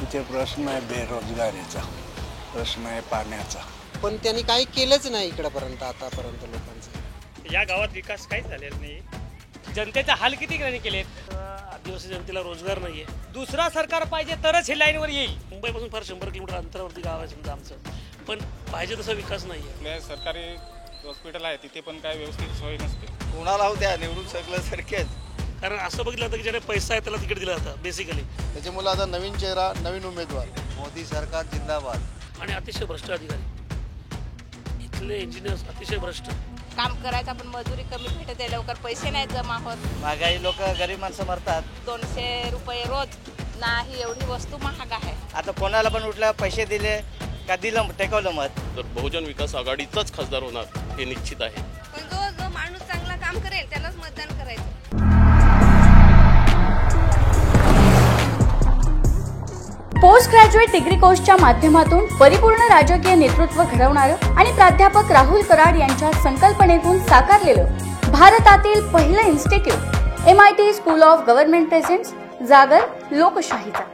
इथे प्रश्न आहे बेरोजगारीचा, प्रश्न आहे पाण्याचा. पण त्यांनी काही केलंच नाही इकडपर्यंत आतापर्यंत लोकांचं. या गावात विकास काहीच झालेला नाही. जनतेचे हाल किती केलेत. आदिवासी जनतेला रोजगार नाही आहे. दुसरा सरकार पाहिजे तरच हे लाईनवर येईल. मुंबईपासून फार 100 किलोमीटर अंतरावरती गाव आहे समजा आमचं, पण पाहिजे तसा विकास नाही आहे. सरकारी हॉस्पिटल आहे तिथे पण काय व्यवस्थित सोय नसते. कोणाला होत्या निवडून सगळं सारखेच. कारण असं बघितलं जातं की ज्याने पैसा आहे त्याला तिकीट दिलं जातं बेसिकली. त्याच्यामुळे आता नवीन चेहरा, नवीन उमेदवार. मोदी सरकार जिंदाबाद. आणि अतिशय भ्रष्ट अधिकारी, इथले इंजिनियर्स अतिशय भ्रष्ट. काम करायचं पण मजुरी कमी भेटत आहे, लवकर पैसे नाही जमा होत. महागाई, लोक गरीब माणसं मरतात. 200 रुपये रोज नाही, एवढी वस्तू महाग आहे. आता कोणाला पण उठल्या पैसे दिले का दिलं टेकवलं मत. तर बहुजन विकास आघाडीचाच खासदार होणार हे निश्चित आहे. पण जो माणूस चांगला काम करेल त्यालाच मतदान करायचं. पोस्ट ग्रॅज्युएट डिग्री कोर्सच्या माध्यमातून परिपूर्ण राजकीय नेतृत्व घडवणारं आणि प्राध्यापक राहुल कराड यांच्या संकल्पनेतून साकारलेलं भारतातील पहिलं institute MIT school of government presents जागर लोकशाहीचा.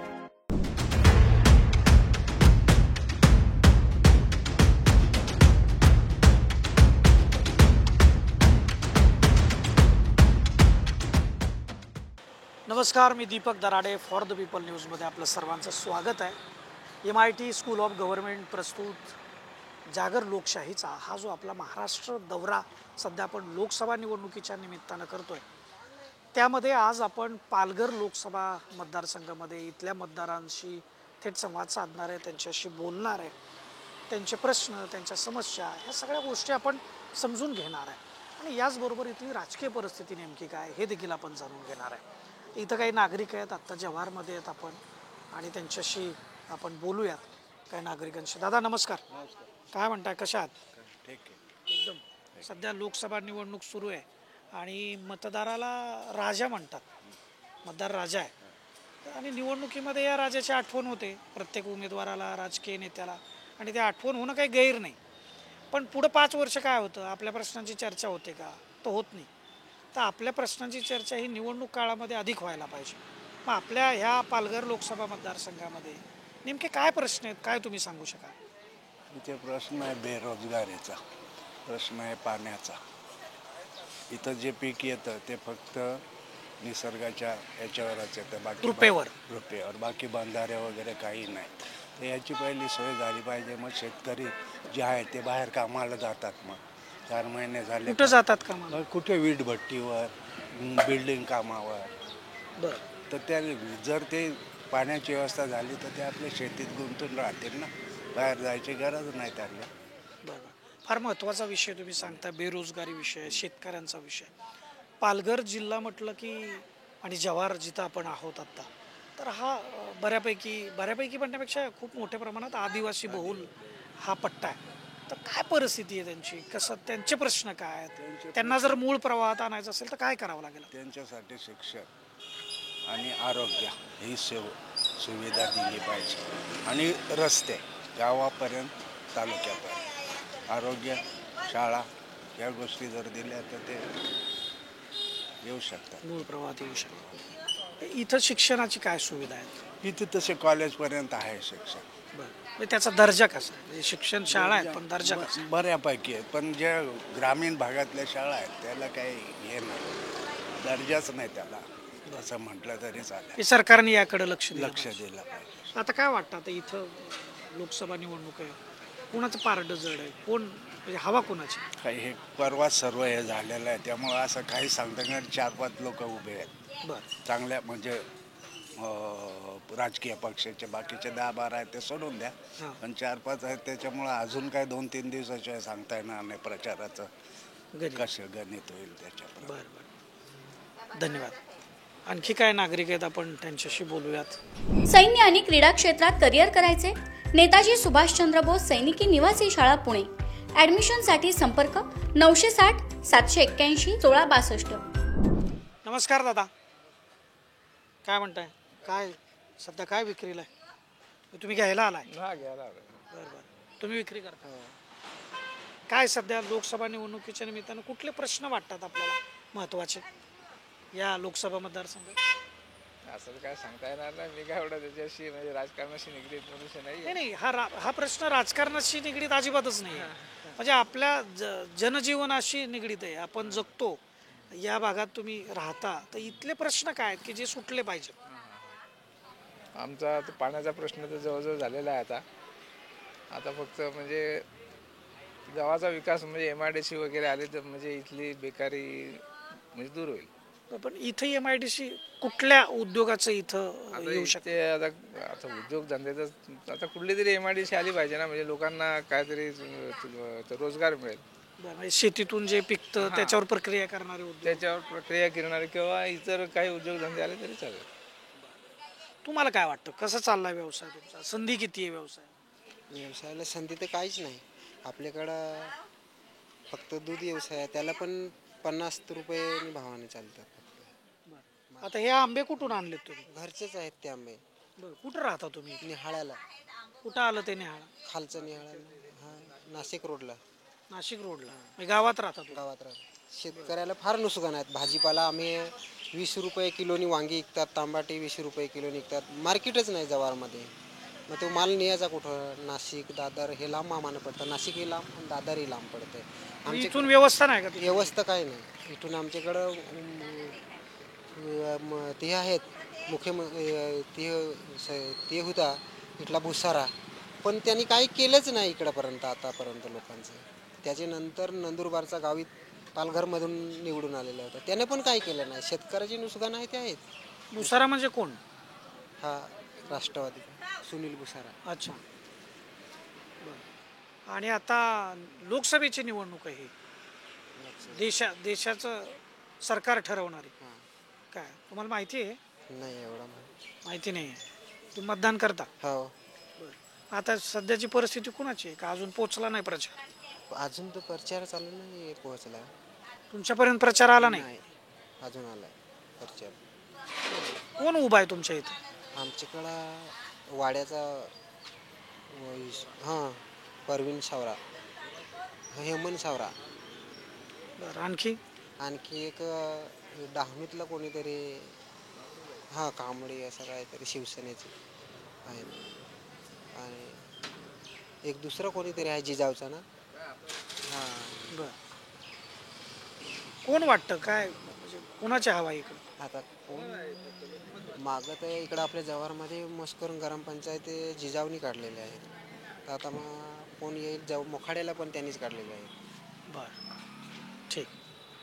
नमस्कार, मी Deepak Darade. For the people न्यूजमध्ये आपलं सर्वांचं स्वागत आहे. MIT स्कूल ऑफ गव्हर्नमेंट प्रस्तुत जागर लोकशाहीचा हा जो आपला महाराष्ट्र दौरा सध्या आपण लोकसभा निवडणुकीच्या निमित्तानं करतो आहे, त्यामध्ये आज आपण पालघर लोकसभा मतदारसंघामध्ये इथल्या मतदारांशी थेट संवाद साधणार आहे, त्यांच्याशी बोलणार आहे, त्यांचे प्रश्न, त्यांच्या समस्या, ह्या सगळ्या गोष्टी आपण समजून घेणार आहे. आणि याचबरोबर इथली राजकीय परिस्थिती नेमकी काय हे देखील आपण जाणून घेणार आहे. इथं काही नागरिक आहेत, आत्ता जव्हारमध्ये आहेत आपण, आणि त्यांच्याशी आपण बोलूयात काही नागरिकांशी. दादा नमस्कार. काय म्हणताय, कशा आहात? ठीक आहे, एकदम. सध्या लोकसभा निवडणूक सुरू आहे आणि मतदाराला राजा म्हणतात, मतदार राजा आहे. आणि निवडणुकीमध्ये या राजाची आठवण होते प्रत्येक उमेदवाराला, राजकीय नेत्याला, आणि ते आठवण होणं काही गैर नाही. पण पुढं 5 वर्ष काय होतं, आपल्या प्रश्नांची चर्चा होते का? तो होत नाही. तर आपल्या प्रश्नांची चर्चा ही निवडणूक काळामध्ये अधिक व्हायला पाहिजे. मग आपल्या ह्या पालघर लोकसभा मतदारसंघामध्ये नेमके काय प्रश्न आहेत, काय तुम्ही सांगू शकाल? इथे प्रश्न आहे बेरोजगारीचा, प्रश्न आहे पाण्याचा. इथं जे पीक येतं ते फक्त निसर्गाच्या याच्यावरच येतं, बाकी रुपयावर, बाकी बंधारे वगैरे काही नाही. तर याची पहिली सोय झाली पाहिजे. मग शेतकरी जे आहे ते बाहेर कामाला जातात. मग 4 महिने झाले कुठं जातात कामाला? कुठे वीट भट्टीवर, बिल्डिंग कामावर. बरं. तर त्या जर ते पाण्याची व्यवस्था झाली तर ते आपल्या शेतीत गुंतून राहतील ना, बाहेर जायची गरज नाही त्यांना. बरं. फार महत्त्वाचा विषय तुम्ही सांगता, बेरोजगारी विषय, शेतकऱ्यांचा विषय. पालघर जिल्हा म्हटलं की, आणि जव्हार जिथं आपण आहोत आत्ता, तर हा बऱ्यापैकी म्हणण्यापेक्षा खूप मोठ्या प्रमाणात आदिवासी बहुल हा पट्टा आहे. तर काय परिस्थिती आहे त्यांची, कसं, त्यांचे प्रश्न काय आहेत, त्यांना जर मूळ प्रवाहात आणायचं असेल तर काय करावं लागेल? त्यांच्यासाठी शिक्षण आणि आरोग्य ही सुविधा दिली पाहिजे. आणि रस्ते गावापर्यंत, तालुक्यापर्यंत, आरोग्य, शाळा या गोष्टी जर दिल्या तर ते येऊ शकतात, मूळ प्रवाहात येऊ शकतात. इथं शिक्षणाची काय सुविधा आहे? इथे तसे कॉलेजपर्यंत आहे शिक्षण. बरं. त्याचा दर्जा कसा आहे? शिक्षण शाळा आहेत पण दर्जा कसा? बऱ्यापैकी आहे, पण जे ग्रामीण भागातल्या शाळा आहेत त्याला काही हे नाही, दर्जाच नाही त्याला, असं म्हटलं तरी चालेल. सरकारने याकडे लक्ष दिलं पाहिजे. आता काय वाटतं, आता इथं लोकसभा निवडणूक आहे, कोणाचं पारडं जड आहे, कोण म्हणजे हवा कोणाची? काही हे परवाच सर्व हे झालेलं आहे, त्यामुळं असं काही सांगता नाही. 4-5 लोक उभे आहेत. बरं. चांगल्या म्हणजे राजकीय पक्षाचे, बाकीचे 10-12 आहेत ते सोडून द्या, पण 4-5 आहेत. त्याच्यामुळं अजून काय 2-3 दिवसाशिवाय सांगता येणार नाही प्रचाराचं कसं गणित होईल त्याच्यावर. बरं. धन्यवाद. आणखी काय नागरिक आहेत, आपण त्यांच्याशी बोलूयात. सैन्य आणि क्रीडा क्षेत्रात करिअर करायचे? नेताजी सुभाषचंद्र बोस सैनिकी निवासी शाळा पुणे. ऍडमिशनसाठी संपर्क 960 781 1662. नमस्कार दादा, काय म्हणताय, काय सध्या काय विक्रीला आहे? तुम्ही घ्यायला आलाय? बरं. तुम्ही विक्री करता? काय सध्या लोकसभा निवडणुकीच्या निमित्तानं कुठले प्रश्न वाटतात आपल्याला महत्त्वाचे या लोकसभा मतदारसंघात? असं काय सांगता येणार नाही. मी काय एवढं त्याच्याशी म्हणजे राजकारणाशी निगडीत मनुष्य नाही. नाही हा प्रश्न राजकारणाशी निगडीत अजिबातच नाही म्हणजे आपल्या जनजीवनाशी निगडीत आहे. आपण जगतो या भागात, तुम्ही राहता, तर इथले प्रश्न काय आहेत की जे सुटले पाहिजे? आमचा तो पाण्याचा प्रश्न तर जवळजवळ झालेला आहे आता फक्त म्हणजे गावाचा विकास म्हणजे MIDC वगैरे आले तर म्हणजे इथली बेकारी म्हणजे दूर होईल. पण इथं MIDC कुठल्या उद्योगाचं इथं आता येऊ शकतं? इथे आता उद्योगधंद्याचं आता कुठली तरी MIDC आली पाहिजे ना, म्हणजे लोकांना काहीतरी रोजगार मिळेल. म्हणजे शेतीतून जे पिकतं त्याच्यावर प्रक्रिया करणारे उद्योग. त्याच्यावर प्रक्रिया करणारे किंवा इतर काही उद्योगधंदे आले तरी चालेल. तुम्हाला काय वाटतं, कसं चाललाय व्यवसाय तुमचा? संधी किती आहे व्यवसाय? व्यवसायाला संधी तर काहीच नाही आपल्याकडं. फक्त दूध व्यवसाय आहे, त्याला पण 50 रुपये भावाने चालतात फक्त. आता हे आंबे कुठून आणलेत तुम्ही? घरचेच आहेत ते आंबे. कुठं राहता तुम्ही? निहाळ्याला. कुठं आलं ते निहाळ? खालचं निहाळा, हा, नाशिक रोडला. नाशिक रोडला म्हणजे गावात राहता तुम्ही? गावात राहतात. शेतकऱ्याला फार नुकसान आहेत. भाजीपाला आम्ही 20 रुपये किलोनी वांगी विकतात, तांबाटे 20 रुपये किलोनी विकतात. मार्केटच नाही जव्हारमध्ये. मग तो माल न्यायचा कुठं? नाशिक, दादर हे लांब आम्हाला पडतं. नाशिक ही लांब आणि दादर ही लांब पडते. इथून व्यवस्था नाही का? व्यवस्था काही नाही इथून. आमच्याकडं ते आहेत ते होता इथला भुसारा, पण त्यांनी काही केलंच नाही इकडंपर्यंत आतापर्यंत लोकांचं. त्याच्यानंतर नंदुरबारचा गावी पालघरमधून निवडून आलेला होता, त्याने पण काही केलं नाही. शेतकऱ्याची नुकसान आहे ते आहेत. भुसारा म्हणजे कोण? हा राष्ट्रवादी सुनील भुसारा. अच्छा. आणि आता लोकसभेची निवडणूक आहे ही, देशाचं सरकार ठरवणारी. काय तुम्हाला माहिती आहे? नाही एवढा माहिती नाही. तुम्ही मतदान करता? हो. आता सध्याची परिस्थिती कुणाची आहे? का अजून पोहोचला नाही प्रचार? अजून तर प्रचार चालू नाही पोहोचला. तुमच्यापर्यंत प्रचार आला नाही? अजून आलाय प्रचार. कोण उभा आहे तुमच्या इथं? आमच्याकडं वाड्याचा हां परवीन सावरा, हेमंत सावरा. बरं, आणखी एक डहाणूतला कोणीतरी, हां कांबळे असं काहीतरी शिवसेनेचे आहेत. आणि एक दुसरा कोणीतरी आहे जिजाऊचा ना. हां. बरं, कोण वाटतं काय म्हणजे कोणाच्या हवा इकडं? आता कोण मागं तर इकडं आपल्या जव्हारमध्ये मस्करून ग्रामपंचायत जिजाऊनी काढलेले आहेत. तर आता मग कोण येईल? मोखाड्याला पण त्यांनीच काढलेले आहेत. बरं, ठीक.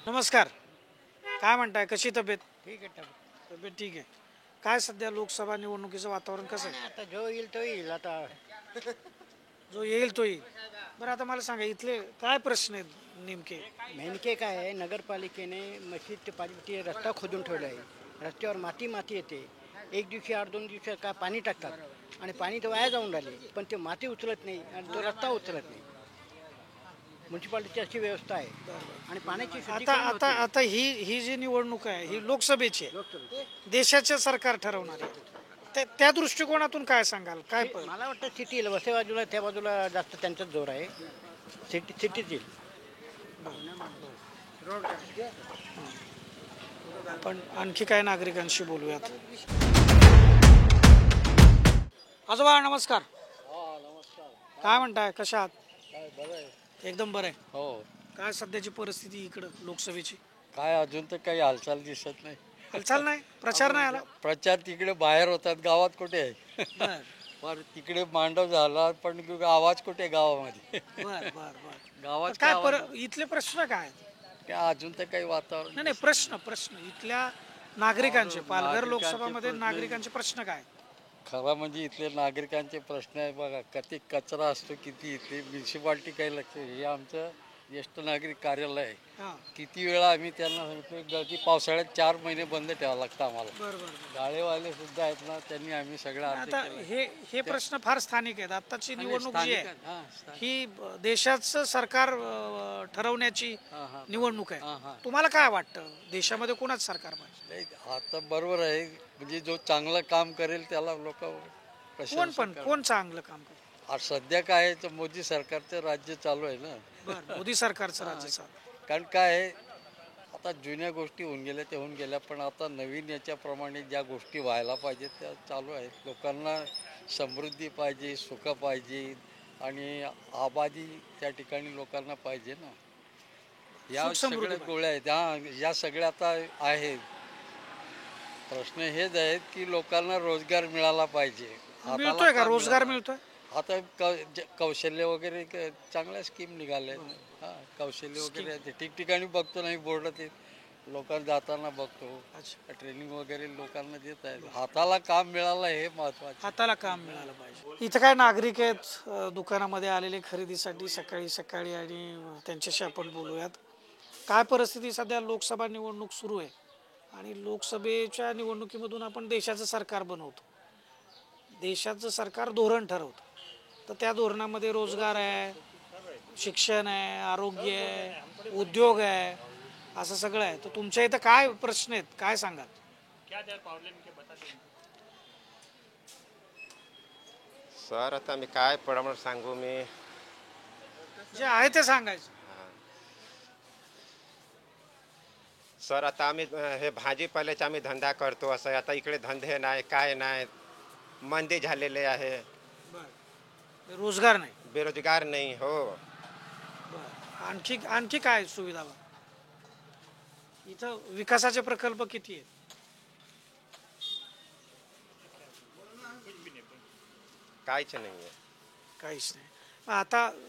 नमस्कार, काय म्हणताय? कशी तब्येत? ठीक आहे. तब्येत ठीक आहे. काय सध्या लोकसभा निवडणुकीचं वातावरण कसं आहे? आता जो येईल तो येईल. आता जो येईल तो येईल. बरं, आता मला सांगा इथले काय प्रश्न आहेत नेमके? नेमके काय आहे, नगरपालिकेने मशीद ते पाणी रस्ता खोदून ठेवला आहे. रस्त्यावर माती येते. एक दिवशी 8-2 दिवशी काय पाणी टाकतात आणि पाणी तर वाया जाऊन राहिले, पण ते माती उचलत नाही आणि तो रस्ता उचलत नाही. म्युन्सिपालिटीची अशी व्यवस्था आहे. आणि पाण्याची आता ही जी निवडणूक आहे ही लोकसभेची आहे, देशाचे सरकार ठरवणार आहे. त्या दृष्टिकोनातून काय सांगाल? काय मला वाटतं सिटी येईल. वसे बाजूला त्या बाजूला जास्त त्यांचाच जोर आहे. सिटीच येईल. आपण आणखी काय नागरिकांशी बोलूयात. आजोबा नमस्कार. काय म्हणताय? कशा आहात? एकदम बरं आहे. हो. काय सध्याची परिस्थिती इकडं लोकसभेची? काय अजून तर काही हालचाल दिसत नाही. हालचाल नाही? प्रचार नाही आला? प्रचार तिकडे बाहेर होतात, गावात कुठे आहे? पण तिकडे मांडव झाला पण आवाज कुठे गावामध्ये? गावात काय इथले प्रश्न काय? अजून तर काही वातावरण नाही. प्रश्न इथल्या नागरिकांचे, पालघर लोकसभामध्ये नागरिकांचे प्रश्न काय? खरा म्हणजे इथले नागरिकांचे प्रश्न आहे बघा. किती कचरा असतो, किती इथले म्युन्सिपाल्टी काही लक्ष. हे आमचं ज्येष्ठ नागरिक कार्यालय आहे. किती वेळा आम्ही त्यांना सांगितलं की पावसाळ्यात 4 महिने बंद ठेवावं लागतं आम्हाला. गाळेवाले सुद्धा आहेत ना, त्यांनी आम्ही सगळं आता हे प्रश्न फार स्थानिक आहेत. आताची निवडणूक जी आहे ही देशाचं सरकार ठरवण्याची निवडणूक आहे. तुम्हाला काय वाटतं देशामध्ये कोणाचं सरकार पाहिजे? आता बरोबर आहे, म्हणजे जो चांगलं काम करेल त्याला लोक कोण चांगलं काम करेल? सध्या काय आहे तर मोदी सरकारचं राज्य चालू आहे ना. मोदी सरकारचं राज्य चालू. कारण काय आहे, आता आता जुन्या गोष्टी होऊन गेल्या ते होऊन गेल्या, पण आता नवीन याच्याप्रमाणे ज्या गोष्टी व्हायला पाहिजेत त्या चालू आहेत. लोकांना समृद्धी पाहिजे, सुख पाहिजे आणि आबादी त्या ठिकाणी लोकांना पाहिजे ना. या सगळ्या गोळ्या आहेत, या सगळ्या आता आहेत. प्रश्न हेच आहेत की लोकांना रोजगार मिळाला पाहिजे. मिळतोय का रोजगार? मिळतोय आता कौशल्य वगैरे चांगल्या स्कीम निघाल्या आहेत. हां, कौशल्य वगैरे ठिकठिकाणी बघतो नाही बोर्ड ते लोकांना जाताना बघतो. ट्रेनिंग वगैरे लोकांना देत आहेत. हाताला काम मिळालं हे महत्वाचं. हाताला काम मिळालं पाहिजे. इथं काय नागरिक आहेत दुकानामध्ये आलेले खरेदीसाठी सकाळी सकाळी, आणि त्यांच्याशी आपण बोलूयात. काय परिस्थिती? सध्या लोकसभा निवडणूक सुरू आहे आणि लोकसभेच्या निवडणुकीमधून आपण देशाचं सरकार बनवतो. देशाचं सरकार धोरण ठरवतं, तर त्या धोरणामध्ये रोजगार आहे, शिक्षण आहे, आरोग्य आहे, उद्योग आहे, असं सगळं आहे. तर तुमच्या इथं काय प्रश्न आहेत, काय सांगाल? सर आता मी काय पडमळ सांगू, मी जे आहे ते सांगायचं. सर आता आम्ही हे भाजीपाल्याचा आम्ही धंदा करतो. असं आता इकडे धंदे नाही, काय नाही, मंदी झालेले आहे, रोजगार नाही, बेरोजगार नाही. हो, आणखी काय सुविधा? इथं विकासाचे प्रकल्प किती आहेत? काहीच नाही आहे, काहीच नाही.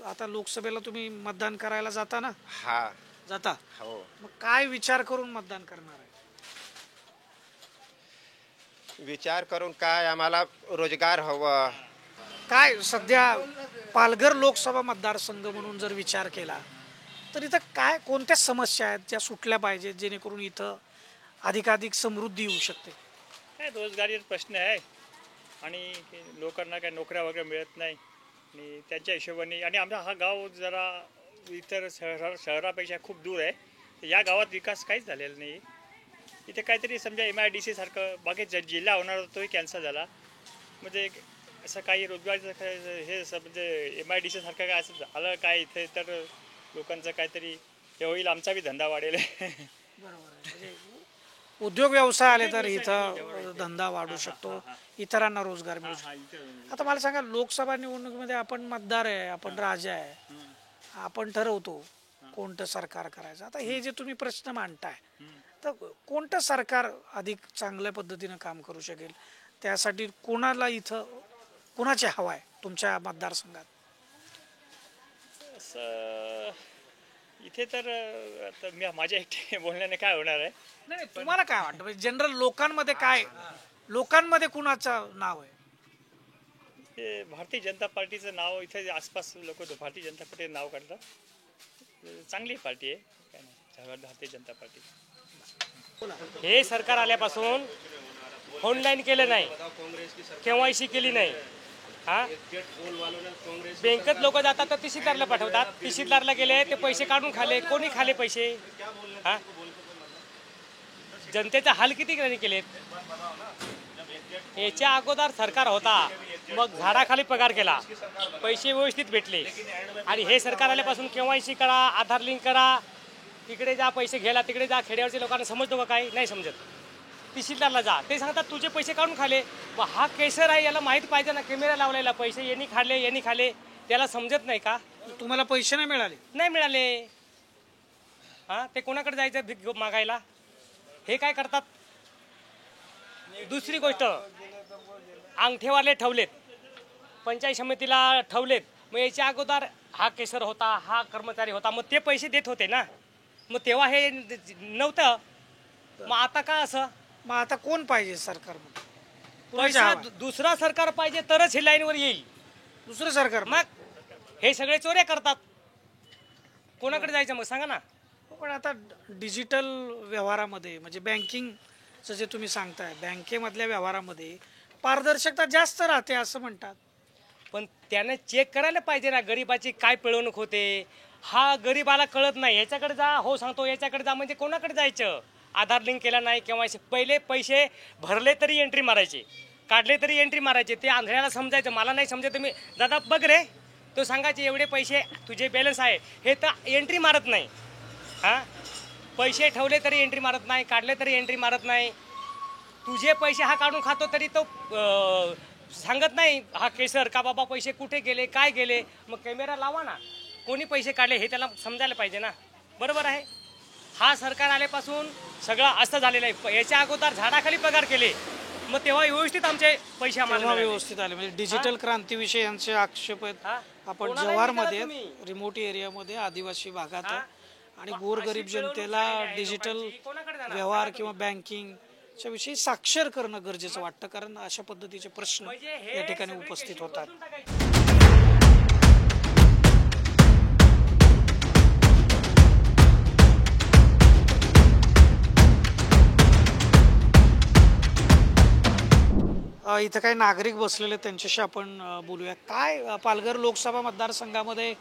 आता लोकसभेला तुम्ही मतदान करायला जाता ना? हा, जाता. हो. मग काय विचार करून मतदान करणार आहे? विचार करून काय, आम्हाला रोजगार हवं. काय सध्या पालघर लोकसभा मतदारसंघ म्हणून जर विचार केला तर इथं काय कोणत्या समस्या आहेत ज्या सुटल्या पाहिजेत जेणेकरून इथं अधिकाधिक समृद्धी येऊ शकते? काय रोजगारीचा प्रश्न आहे आणि लोकांना काय नोकऱ्या वगैरे मिळत नाही आणि त्यांच्या हिशोबाने, आणि आमचा हा गाव जरा इतर शहरापेक्षा खूप दूर आहे. या गावात विकास काहीच झालेला नाही. इथे काहीतरी समजा MIDC सारखं बाकी जिल्हा होणार होता तोही कॅन्सल झाला. म्हणजे असं काही रोजगाराचं हे म्हणजे MIDC सारखं काय असं झालं काय इथे तर लोकांचं काहीतरी हे होईल, आमचा बी धंदा वाढेल. बरोबर, उद्योग व्यवसाय आले तर इथं धंदा वाढू शकतो, इतरांना रोजगार मिळू शकतो. आता मला सांगा, लोकसभा निवडणुकीमध्ये आपण मतदार आहे, आपण राजा आहे, आपण ठरवतो कोणतं सरकार करायचं. आता हे जे तुम्ही प्रश्न मांडताय, तर कोणतं सरकार अधिक चांगल्या पद्धतीनं काम करू शकेल? त्यासाठी कोणाला इथं कोणाची हवा आहे तुमच्या मतदारसंघात? इथे तर आता माझ्या एकटे बोलण्याने काय होणार आहे? नाही, तुम्हाला काय वाटतं जनरल लोकांमध्ये काय, लोकांमध्ये कुणाचं नाव आहे? ते भारतीय जनता पार्टीचं नाव इथे आसपास लोक भारतीय जनता पार्टीचं नाव काढतात. चांगली पार्टी आहे, काय नाही, भारतीय जनता पार्टी. हे सरकार आल्यापासून ऑनलाईन केलं नाही, KYC केली नाही. हा, बँकेत लोक जातात तर तहसीलदारला पाठवतात, तहसीलदारला गेले ते पैसे काढून खाले, कोणी खाले पैसे? हा, जनतेचा हाल किती केलेत. याच्या अगोदर सरकार होता, मग झाडाखाली पगार केला, पैसे व्यवस्थित भेटले. आणि हे सरकार आल्यापासून KYC करा, आधार लिंक करा, तिकडे जा पैसे घ्यायला, तिकडे जा. खेड्यावरच्या लोकांना समजतो का? काही नाही समजत. तहसीलदारला जा, ते सांगतात तुझे पैसे काढून खाले. मग हा केसर आहे, याला माहीत पाहिजे ना, कॅमेरा लावलेला, पैसे यांनी खाले, त्याला समजत नाही का? तुम्हाला पैसे नाही मिळाले? नाही मिळाले. हा, ते कोणाकडे जायचं भीक मागायला? हे काय करतात? दुसरी गोष्ट, अंगठेवाले ठेवलेत, पंचायत समितीला ठेवलेत. मग याच्या अगोदर हा केसर होता, हा कर्मचारी होता, मग ते पैसे देत होते ना, मग तेव्हा हे नव्हतं. मग आता का असं? मग आता कोण पाहिजे सरकार? दुसरा सरकार पाहिजे तरच हे लाईनवर येईल. दुसरं सरकार? मग हे सगळे चोऱ्या करतात, कोणाकडे जायचं मग सांगा ना? पण आता डिजिटल व्यवहारामध्ये म्हणजे बँकिंगचं जे तुम्ही सांगताय, बँकेमधल्या व्यवहारामध्ये पारदर्शकता जास्त राहते असं म्हणतात. पण त्याने चेक करायला पाहिजे ना, गरिबाची काय पिळवणूक होते. हा गरीबाला कळत नाही. याच्याकडे जा, हो सांगतो, याच्याकडे जा, म्हणजे कोणाकडे जायचं? आधार लिंक केला नाही किंवा पहिले पैसे भरले तरी एंट्री मारायचे, काढले तरी एंट्री मारायचे. ते आंधळ्याला समजायचं, मला नाही समजत. तुम्ही दादा बघ रे, तो सांगायचे एवढे पैसे तुझे बॅलन्स आहे, हे तर एंट्री मारत नाही. हां, पैसे ठेवले तरी एंट्री मारत नाही, काढले तरी एंट्री मारत नाही. तुझे पैसे हा काढून खातो तरी तो सांगत नाही हा केसर का बाबा पैसे कुठे गेले काय गेले. मग कॅमेरा लावा ना, कोणी पैसे काढले हे त्याला समजायला पाहिजे ना. बरोबर आहे. हा सरकार आल्यापासून सगळं असं झालेलं आहे. याच्या अगोदर झाडाखाली पगार केले, मग तेव्हा व्यवस्थित आमचे पैसे आम्हाला मिळाले. व्यवस्थित आले म्हणजे डिजिटल क्रांतीविषयी यांचे आक्षेप आहेत. आपण कोणाला जव्हारमध्ये विचारा तुम्ही. रिमोट एरियामध्ये आदिवासी भागात आहे आणि गोरगरीब जनतेला डिजिटल व्यवहार किंवा बँकिंगच्या विषयी साक्षर करणं गरजेचं वाटतं, कारण अशा पद्धतीचे प्रश्न या ठिकाणी उपस्थित होतात. इथं काही नागरिक बसलेले त्यांच्याशी आपण बोलूया. काय पालघर लोकसभा मतदारसंघामध्ये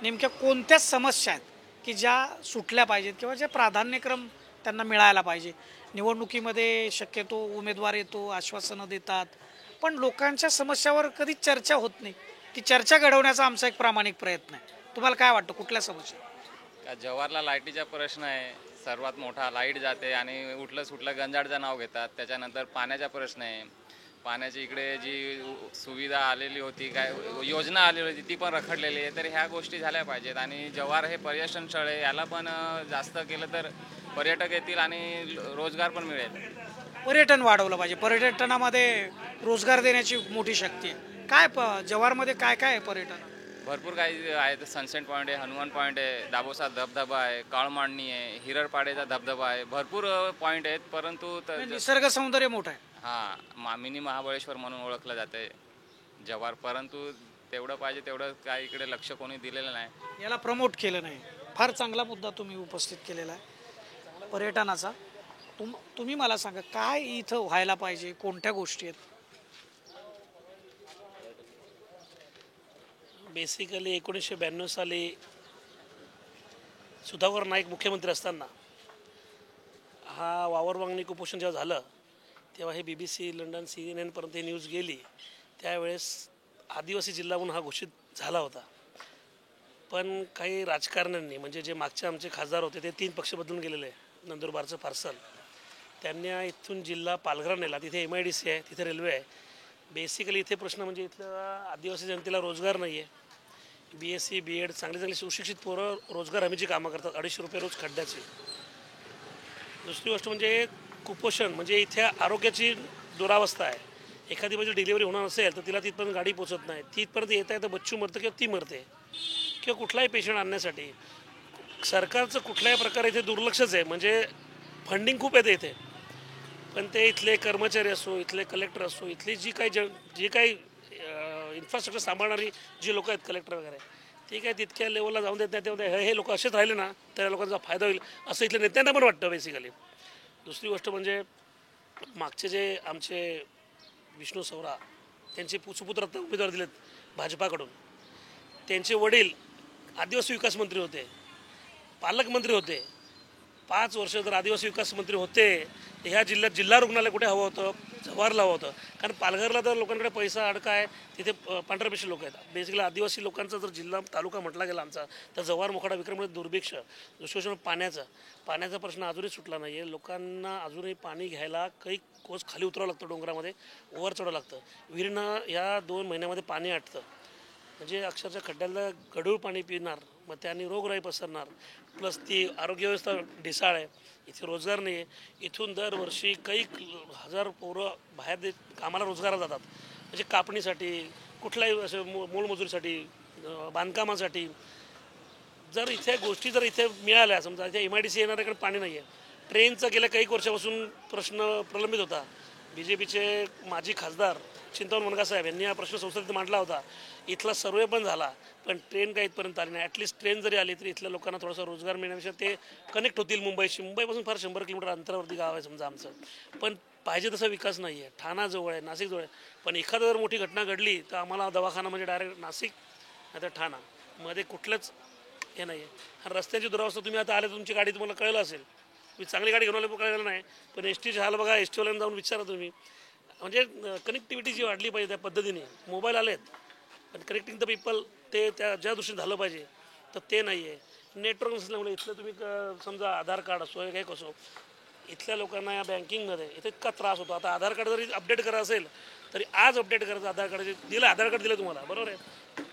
नेमक्या कोणत्या समस्या आहेत की ज्या सुटल्या पाहिजेत किंवा जे प्राधान्यक्रम त्यांना मिळायला पाहिजे? निवडणुकीमध्ये शक्यतो उमेदवार येतो, आश्वासनं देतात, पण लोकांच्या समस्यावर कधी चर्चा होत नाही. ती चर्चा घडवण्याचा आमचा एक प्रामाणिक प्रयत्न आहे. तुम्हाला काय वाटतं, कुठल्या समस्या? जव्हारला लाईटीचा प्रश्न आहे सर्वात मोठा. लाईट जाते आणि उठलं सुटलं गंजाडचं नाव घेतात. त्याच्यानंतर पाण्याचा प्रश्न आहे. पाण्याची इकडे जी सुविधा आलेली होती, काय योजना आलेली होती, ती पण रखडलेली आहे. तर ह्या गोष्टी झाल्या पाहिजेत. आणि जव्हार हे पर्यटन स्थळ आहे, याला पण जास्त केलं तर पर्यटक येतील आणि रोजगार पण मिळेल. पर्यटन वाढवलं पाहिजे. पर्यटनामध्ये रोजगार देण्याची मोठी शक्ती आहे. काय जव्हारमध्ये काय काय आहे पर्यटन? भरपूर काही आहे. सनसेट पॉईंट आहे, हनुमान पॉईंट आहे, दाबोसा धबधबा आहे, काळमांडणी आहे, हिरडपाडेचा धबधबा आहे. भरपूर पॉईंट आहेत, परंतु निसर्ग सौंदर्य मोठं आहे. हां, मिनी महाबळेश्वर म्हणून ओळखलं जाते जव्हार, परंतु तेवढं पाहिजे तेवढं काय इकडे लक्ष कोणी दिलेलं नाही. याला प्रमोट केलं नाही. फार चांगला मुद्दा तुम्ही उपस्थित केलेला आहे पर्यटनाचा. तुम्ही मला सांगा काय इथं व्हायला पाहिजे, कोणत्या गोष्टी आहेत? बेसिकली 1992 साली सुधाकर नाईक मुख्यमंत्री असताना हा वावर मागणी कुपोषण जेव्हा झालं तेव्हा हे BBC, लंडन, CNN पर्यंत ही न्यूज गेली. त्यावेळेस आदिवासी जिल्हा म्हणून हा घोषित झाला होता. पण काही राजकारण्यांनी, म्हणजे जे मागचे आमचे खासदार होते ते 3 पक्ष बदलून गेलेले, नंदुरबारचं पार्सल, त्यांनी इथून जिल्हा पालघर नेला. तिथे MIDC आहे, तिथे रेल्वे आहे. बेसिकली इथे प्रश्न म्हणजे इथलं आदिवासी जनतेला रोजगार नाही आहे. BSc BEd चांगली सुशिक्षित पोरं रोजगार हमीची कामं करतात, 250 रुपये रोज खड्ड्याची. दुसरी गोष्ट म्हणजे कुपोषण, म्हणजे इथे आरोग्याची दुरावस्था आहे. एखादी म्हणजे डिलिव्हरी होणार असेल तर तिला तिथपर्यंत गाडी पोचत नाही. तिथपर्यंत येता तर बच्चू मरतं किंवा ती मरते, किंवा कुठलाही पेशंट आणण्यासाठी सरकारचं कुठल्याही प्रकारे इथे दुर्लक्षच आहे. म्हणजे फंडिंग खूप येते इथे, पण ते इथले कर्मचारी असो, इथले कलेक्टर असो, इथली जी काही इन्फ्रास्ट्रक्चर सांभाळणारी जी लोक आहेत, कलेक्टर वगैरे, ती काय तितक्या लेवलला जाऊन देत नाही. त्यामध्ये हे लोक असेच राहिले ना त्या लोकांचा फायदा होईल असं इथल्या नेत्यांना पण वाटतं बेसिकली. दुसरी गोष्ट म्हणजे मागचे जे आमचे विष्णू सवरा त्यांचे सुपुत्र उमेदवार दिलेत भाजपाकडून, त्यांचे वडील आदिवासी विकास मंत्री होते, पालकमंत्री होते. 5 वर्ष जर आदिवासी विकास मंत्री होते तर ह्या जिल्ह्यात जिल्हा रुग्णालय कुठे हवं होतं? जव्हारला हवं होतं. कारण पालघरला तर लोकांकडे पैसा अडका आहे, तिथे पांढरपेशी लोक आहेत. बेसिकली आदिवासी लोकांचा जर जिल्हा तालुका म्हटला गेला आमचा, तर जव्हार मोखाडा विक्रमगड दुर्भिक्ष. दुसरी गोष्ट पाण्याचा प्रश्न अजूनही सुटला नाही आहे. लोकांना अजूनही पाणी घ्यायला काही कोस खाली उतरावं लागतं, डोंगरामध्ये वर चढावं लागतं. विहिरीनं या 2 महिन्यामध्ये पाणी आटतं. म्हणजे अक्षरशः खड्ड्याला गढूळ पाणी पिणार, मग त्याने रोगराई पसरणार. प्लस ती आरोग्य व्यवस्था ढिसाळ आहे. इथे रोजगार नाही आहे. इथून दरवर्षी काही हजार पोरं बाहेर कामाला रोजगाराला जातात. म्हणजे कापणीसाठी, कुठल्याही असं मोलमजुरीसाठी, बांधकामासाठी. जर इथे गोष्टी जर इथे मिळाल्या, समजा इथे MIDC येणाऱ्याकडे पाणी नाही आहे. ट्रेनचा गेल्या काही वर्षापासून प्रश्न प्रलंबित होता. BJPचे माजी खासदार चिंतामण मुनगासाहेब यांनी हा प्रश्न संसदेत मांडला होता. इथला सर्वे पण झाला, पण ट्रेन काही इथपर्यंत आली नाही. ॲटलिस्ट ट्रेन जरी आली तरी इथल्या लोकांना थोडासा रोजगार मिळण्यापेक्षा ते कनेक्ट होतील मुंबईशी. मुंबईपासून फार 100 किलोमीटर अंतरावरती गाव आहे समजा आमचं, पण पाहिजे तसा विकास नाही आहे. ठाणा जवळ आहे, नाशिक जवळ आहे. पण एखादं जर मोठी घटना घडली तर आम्हाला दवाखाना म्हणजे डायरेक्ट नाशिक नाही तर ठाणा, मध्ये कुठलंच हे नाही आहे. आणि रस्त्याची दुरावस्था, तुम्ही आता आले तुमची गाडी तुम्हाला कळलं असेल, मी चांगली गाडी घेऊन आले कळलं नाही, पण STचे हाल बघा. STवाल्यांना जाऊन विचारा तुम्ही. म्हणजे कनेक्टिव्हिटी जी वाढली पाहिजे त्या पद्धतीने. मोबाईल आलेत पण कनेक्टिंग द पीपल ते त्या ज्या दृष्टीने झालं पाहिजे तर ते नाही आहे. नेटवर्क नसल्यामुळे इथलं तुम्ही समजा आधार कार्ड असो काही कसो, इथल्या लोकांना या बँकिंगमध्ये इथे इतका त्रास होतो. आता आधार कार्ड जरी अपडेट करायचं असेल तरी आज अपडेट करायचं आधार कार्ड दिलं, आधार कार्ड दिलं तुम्हाला बरोबर आहे,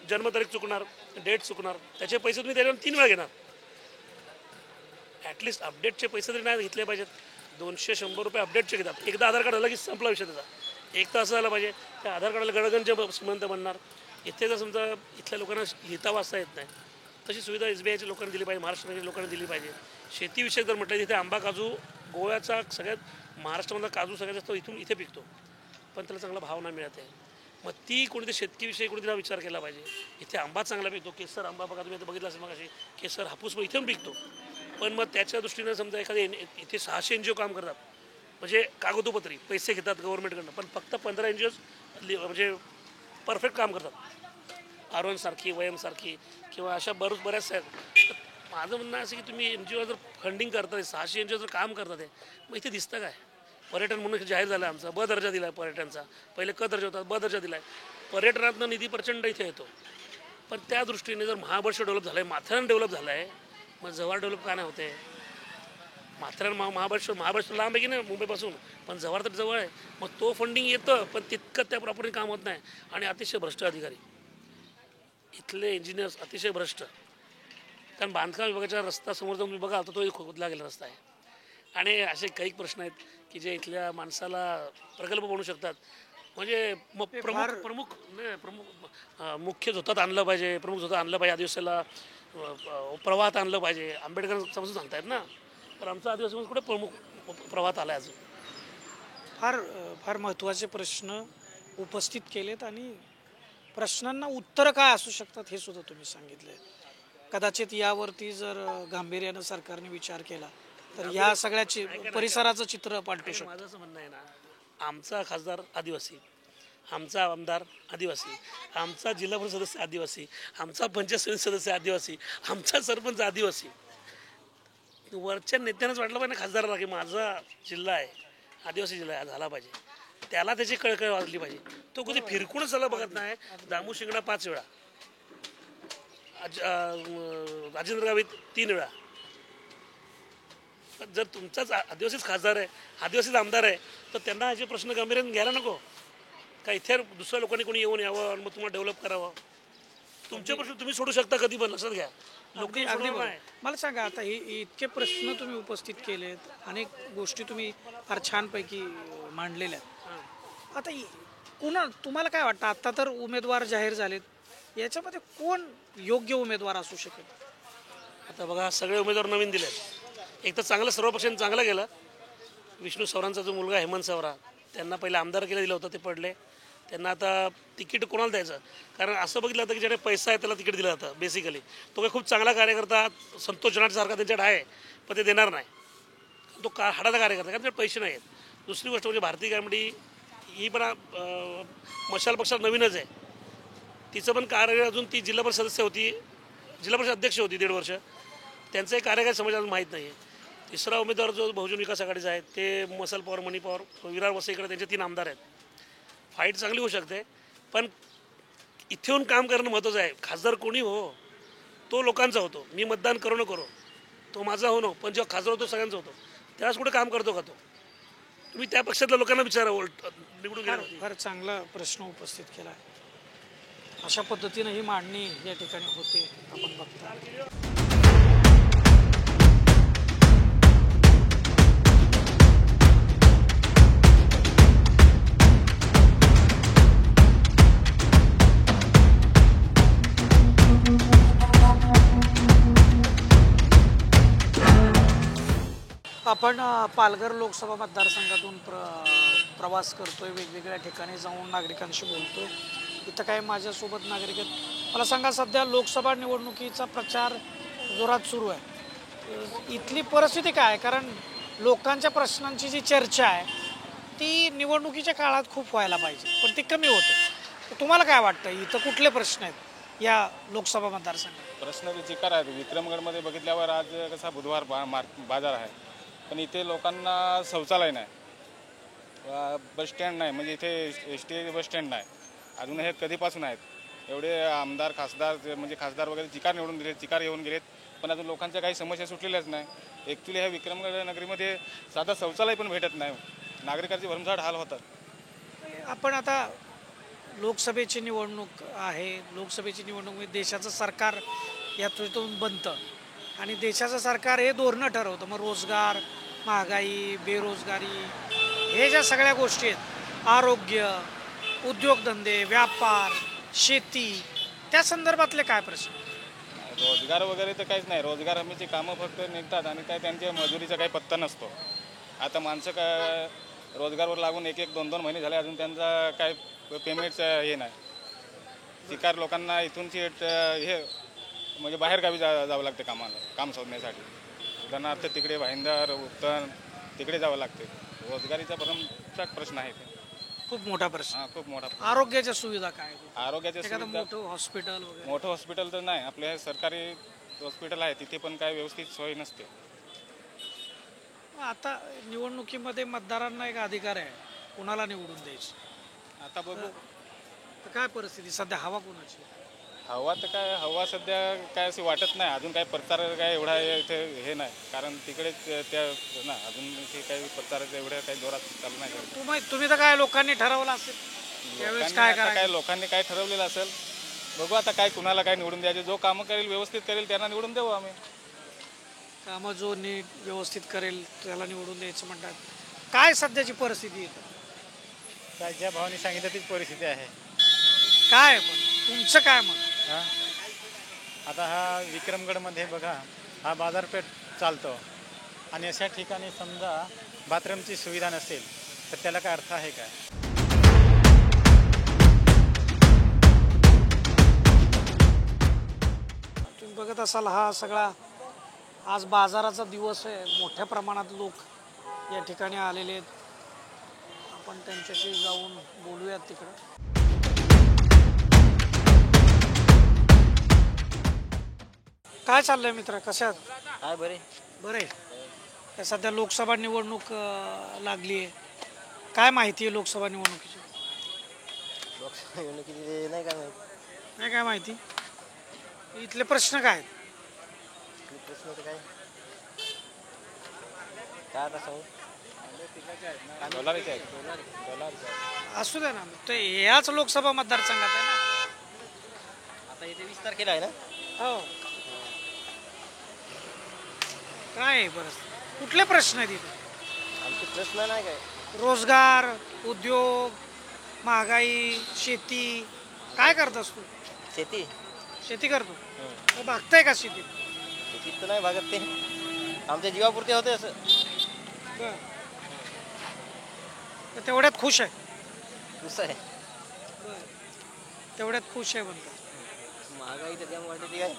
जन्मतारीख चुकणार, डेट चुकणार, त्याचे पैसे तुम्ही त्याच्यावर 3 वेळा घेणार. ॲटलिस्ट अपडेटचे पैसे तरी नाही घेतले पाहिजेत. 200-100 रुपये अपडेटचे घेतात. एकदा आधार कार्ड झालं की संपला विषय त्याचा. एक तर असं झालं पाहिजे त्या आधार कार्डाला गडगंज श्रीमंत बनणार. इथे जर समजा इथल्या लोकांना लिहिता वाचता येत नाही, तशी सुविधा SBIच्या लोकांनी दिली पाहिजे, महाराष्ट्राच्या लोकांनी दिली पाहिजे. शेतीविषयक जर म्हटलं तिथे आंबा काजू गोव्याचा सगळ्यात महाराष्ट्रामधला काजू सगळ्यात जास्त इथे पिकतो, पण त्याला चांगला भाव नाही मिळत आहे. मग ती कोणती शेतकीविषयी कोणीतरी विचार केला पाहिजे. इथे आंबा चांगला पिकतो, केसर आंबा बघा तुम्ही आता बघितला असेल मग अशी केसर हापूस पण इथे पण पिकतो. पण मग त्याच्या दृष्टीनं समजा एखादे इथे 600 NGO काम करतात, म्हणजे कागदोपत्री पैसे घेतात गव्हर्नमेंटकडनं, पण फक्त 15 NGOज म्हणजे परफेक्ट काम करतात. आरोन सारखी, वयम सारखी किंवा अशा बऱ्याच आहेत. माझं म्हणणं असं की तुम्ही NGO जर फंडिंग करताय, 600 NGO जर काम करतात आहे, मग इथे दिसतं काय? पर्यटन म्हणून जाहीर झालं आमचा ब दर्जा दिला आहे पर्यटनचा. पहिले क दर्जा होता, ब दर्जा दिला आहे. पर्यटनातनं निधी प्रचंड इथे येतो. पण त्या दृष्टीने जर महाबळेश्वर डेव्हलप झालं आहे, माथेरान डेव्हलप झालं आहे, मग जव्हार डेव्हलप का नाही होते? माथेरान महाबळेश्वर लांब आहे की नाही मुंबईपासून, पण जव्हार तर जवळ आहे. मग तो फंडिंग येतं, पण तितकं त्या प्रॉपर्टी काम होत नाही. आणि अतिशय भ्रष्ट अधिकारी, इथले इंजिनियर्स अतिशय भ्रष्ट. कारण बांधकाम विभागाच्या रस्ता समोर जाऊन तुम्ही बघा तर तो खोदला गेला रस्ता आहे. आणि असे काही प्रश्न आहेत की जे इथल्या माणसाला प्रकल्प बनवू शकतात. म्हणजे मुख्य धोतात आणलं पाहिजे, प्रमुख धोतात आणलं पाहिजे, आदिवासीला प्रवाहात आणलं पाहिजे. आंबेडकर समजून सांगतायत ना, तर आमचा आदिवासी कुठे प्रमुख प्रवाहात आला आहे अजून. फार महत्त्वाचे प्रश्न उपस्थित केलेत आणि प्रश्नांना उत्तरं काय असू शकतात हे सुद्धा तुम्ही सांगितले. कदाचित यावरती जर गांभीर्यानं सरकारने विचार केला तर या सगळ्याची परिसराचं चित्र पालटू शकतं. माझं असं म्हणणं आहे ना, आमचा खासदार आदिवासी, आमचा आमदार आदिवासी, आमचा जिल्हा परिषद सदस्य आदिवासी, आमचा पंचायत समिती सदस्य आदिवासी, आमचा सरपंच आदिवासी. वरच्या नेत्यांनाच वाटलं पाहिजे खासदाराला की माझा जिल्हा आहे आदिवासी जिल्हा आहे झाला पाहिजे, त्याला त्याची कळकळ वाजली पाहिजे. तो कधी फिरकूनच त्याला बघत नाही. दामू शिंगडा 5 वेळा, राजेंद्र गावित 3 वेळा. जर तुमचाच आदिवासीच खासदार आहे, आदिवासीच आमदार आहे, तर त्यांना याचे प्रश्न गांभीर्याने घ्यायला नको का? इथे दुसऱ्या लोकांनी कोणी येऊन यावं आणि मग तुम्हाला डेव्हलप करावं. तुमचे प्रश्न तुम्ही सोडू शकता कधी पण, लक्षात घ्या. अगदी मला सांगा, आता हे इतके प्रश्न तुम्ही उपस्थित केलेत, अनेक गोष्टी तुम्ही फार छानपैकी मांडलेल्या आहेत. आता तुम्हाला काय वाटतं, आता तर उमेदवार जाहीर झालेत, याच्यामध्ये कोण योग्य उमेदवार असू शकेल? आता बघा सगळे उमेदवार नवीन दिले. एक तर चांगलं सर्व पक्षांनी चांगलं केलं. विष्णू सवरांचा जो मुलगा हेमंत सवरा, त्यांना पहिले आमदार केलं दिलं होतं, ते पडले. त्यांना आता तिकीट कोणाला द्यायचं? कारण असं बघितलं जातं की ज्याने पैसा आहे त्याला तिकीट दिलं जातं बेसिकली. तो काही खूप चांगला कार्यकर्ता संतोष जनाटेसारखा त्यांच्याकडे आहे, पण ते देणार नाही. तो हाडाचा कार्यकर्ता, कारण त्याचे पैसे नाही आहेत. दुसरी गोष्ट म्हणजे भारती गामडी ही पण मशाल पक्षात नवीनच आहे. तिचं पण कार्य अजून, ती जिल्हा परिषद सदस्य होती, जिल्हा परिषद अध्यक्ष होती 1.5 वर्ष. त्यांचाही कार्यकाळ समाजाला माहीत नाही आहे. तिसरा उमेदवार जो बहुजन विकास आघाडीचा आहे ते मसल पवार, मणी पवार, विरार वसईकडे त्यांचे 3 आमदार आहेत. फाईट चांगली होऊ शकते, पण इथे येऊन काम करणं महत्त्वाचं आहे. खासदार कोणी हो, तो लोकांचा होतो. मी मतदान करो न करो, तो माझा हो नो, पण जेव्हा खासदार होतो सगळ्यांचा होतो, त्यावेळेस कुठे काम करतो का तो? तुम्ही त्या पक्षातल्या लोकांना विचारा निवडून घ्या. फार चांगला प्रश्न उपस्थित केला आहे. अशा पद्धतीनं ही मांडणी या ठिकाणी होते, आपण बघतो. आपण पालघर लोकसभा मतदारसंघातून प्रवास करतोय, वेगवेगळ्या ठिकाणी जाऊन नागरिकांशी बोलतोय. इथं काय माझ्यासोबत नागरिक आहेत. मला सांगा, सध्या लोकसभा निवडणुकीचा प्रचार जोरात सुरू आहे. इथली परिस्थिती काय? कारण लोकांच्या प्रश्नांची जी चर्चा आहे ती निवडणुकीच्या काळात खूप व्हायला पाहिजे, पण ती कमी होते. तुम्हाला काय वाटतं, इथं कुठले प्रश्न आहेत या लोकसभा मतदारसंघात? प्रश्न चिकार आहेत. विक्रमगडमध्ये बघितल्यावर आज कसा बुधवार बाजार आहे, पण इथे लोकांना शौचालय नाही, बस स्टँड नाही, म्हणजे इथे ST बस स्टँड नाही. अजून हे कधीपासून आहेत. एवढे आमदार खासदार म्हणजे खासदार वगैरे चिकार निवडून दिले, चिकार येऊन गेलेत, पण अजून लोकांच्या काही समस्या सुटलेल्याच नाही. ॲक्च्युली ह्या विक्रमगड नगरीमध्ये साधा शौचालय पण भेटत नाही. नागरिकांचे भरमसाठ हाल होतात. आपण आता लोकसभेची निवडणूक आहे. लोकसभेची निवडणूक देशाचं सरकार यातून बनतं आणि देशाचं सरकार हे धोरणं ठरवतं. मग रोजगार, महागाई, बेरोजगारी हे ज्या सगळ्या गोष्टी आहेत, आरोग्य, उद्योगधंदे, व्यापार, शेती, त्या संदर्भातले काय प्रश्न? रोजगार वगैरे तर काहीच नाही. रोजगार हमीची कामं फक्त निघतात आणि काय त्यांच्या मजुरीचा काही पत्ता नसतो. आता माणसं काय रोजगारवर लागून 1-2 महिने झाले, अजून त्यांचा काय पेमेंटचं हे नाही. शिकार लोकांना इथूनची हे म्हणजे बाहेरगावी जावं लागते कामाला, काम शोधण्यासाठी. उदाहरणार्थ तिकडे भाईंदर, उत्तन तिकडे जावं लागते. रोजगारीचा भरमसाठ प्रश्न आहे ते. खूप मोठा प्रश्न. हां, खूप मोठा प्रश्न. आरोग्याच्या सुविधा काय? आरोग्याच्या एखादं सुविधा मोठं हॉस्पिटल वगैरे? मोठं हॉस्पिटल तर नाही. आपले सरकारी हॉस्पिटल आहे, तिथे पण काय व्यवस्थित सोय नसते. आता निवडणुकीमध्ये मतदारांना एक अधिकार आहे कुणाला निवडून द्यायची. आता बघू तर काय परिस्थिती सध्या, हवा कुणाची? हवा तर काय, हवा सध्या काय अशी वाटत नाही. अजून काय प्रचार काय एवढा इथे हे नाही, कारण तिकडेच त्या ना अजून इथे काही प्रचाराचं एवढ्या काही जोरात चालू नाही. तुम्ही तर काय लोकांनी ठरवलं असेल त्यावेळेस काय काय करायचं? लोकांनी काय ठरवलेलं असेल, बघू आता काय कुणाला काय निवडून द्यायचे. जो कामं करेल व्यवस्थित करेल त्यांना निवडून देऊ आम्ही. कामं जो नीट व्यवस्थित करेल त्याला निवडून द्यायचं म्हणतात. काय सध्याची परिस्थिती आहे? काय ज्या भावाने सांगितलं तीच परिस्थिती आहे. काय पण तुमचं काय मत? आता हा विक्रमगडमध्ये बघा, हा बाजारपेठ चालतो आणि अशा ठिकाणी समजा बाथरूमची सुविधा नसेल तर त्याला काय अर्थ आहे काय? तुम्ही बघत असाल हा सगळा आज बाजाराचा दिवस आहे. मोठ्या प्रमाणात लोक या ठिकाणी आलेले आहेत. आपण त्यांच्याशी जाऊन बोलूयात तिकडं. काय चाललंय मित्र, कशात? काय बरे बरे. सध्या लोकसभा निवडणूक लागली आहे. काय माहिती आहे लोकसभा निवडणुकीची? लोकसभा निवडणुकीची नाही काय माहिती. नाही काय माहिती. इथले प्रश्न काय आहेत? प्रश्न तर काय काय आता सांगू. असू द्या ना, तर याच लोकसभा मतदारसंघात आहे ना. आता इथे 20 तारखेला आहे ना. हो. काय आहे बरं, कुठले प्रश्न आहेत इथे? आमचे प्रश्न नाही काय. रोजगार, उद्योग, महागाई, शेती. काय करतोस तू? शेती करतो. मग भागताय का शेतीत? शेतीत तर नाही भागत, ते आमच्या जीवापुरते होते असं. तर तेवढ्यात खुश आहे? खुश आहे. तेवढ्यात खुश आहे म्हणतात. महागाई तर त्यामुळे वाढली. काय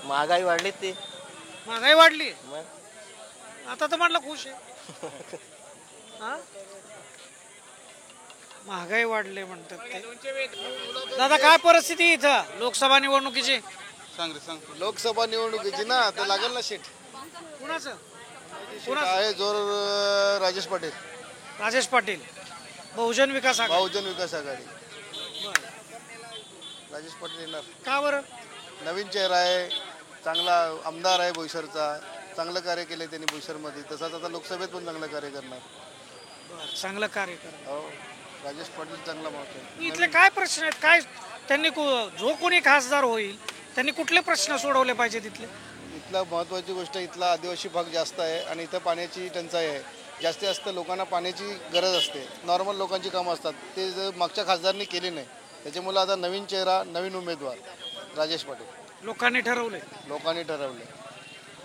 महागाई वाढली, ते महागाई वाढली. आता तर म्हटलं खुश आहे. हा, महागाई वाढले म्हणतात ते. दादा काय परिस्थिती इथं लोकसभा निवडणुकीची? सांग लोकसभा निवडणुकीची ना, तर लागेल ना सीट. कुणाचं आहे जोर? राजेश पाटील. राजेश पाटील, बहुजन विकास आघाडी. बहुजन विकास आघाडी. राजेश पाटील येणार. का बरं? नवीन चेहरा आहे, चांगला आमदार आहे बोईसरचा. चांगलं कार्य केलं त्यांनी बोईसरमध्ये, तसंच आता लोकसभेत पण चांगलं कार्य करणार. चांगलं कार्य करणार. हो, राजेश पाटील चांगला माणूस आहे. इथले काय प्रश्न आहेत? काय त्यांनी जो कोणी खासदार होईल त्यांनी कुठले प्रश्न सोडवले पाहिजे तिथले? इथला महत्त्वाची गोष्ट, इथला आदिवासी भाग जास्त आहे आणि इथं पाण्याची टंचाई आहे. जास्तीत जास्त लोकांना पाण्याची गरज असते. नॉर्मल लोकांची कामं असतात, ते जर मागच्या खासदारांनी केली नाही. त्याच्यामुळे आता नवीन चेहरा, नवीन उमेदवार राजेश पाटील. लोकांनी ठरवले.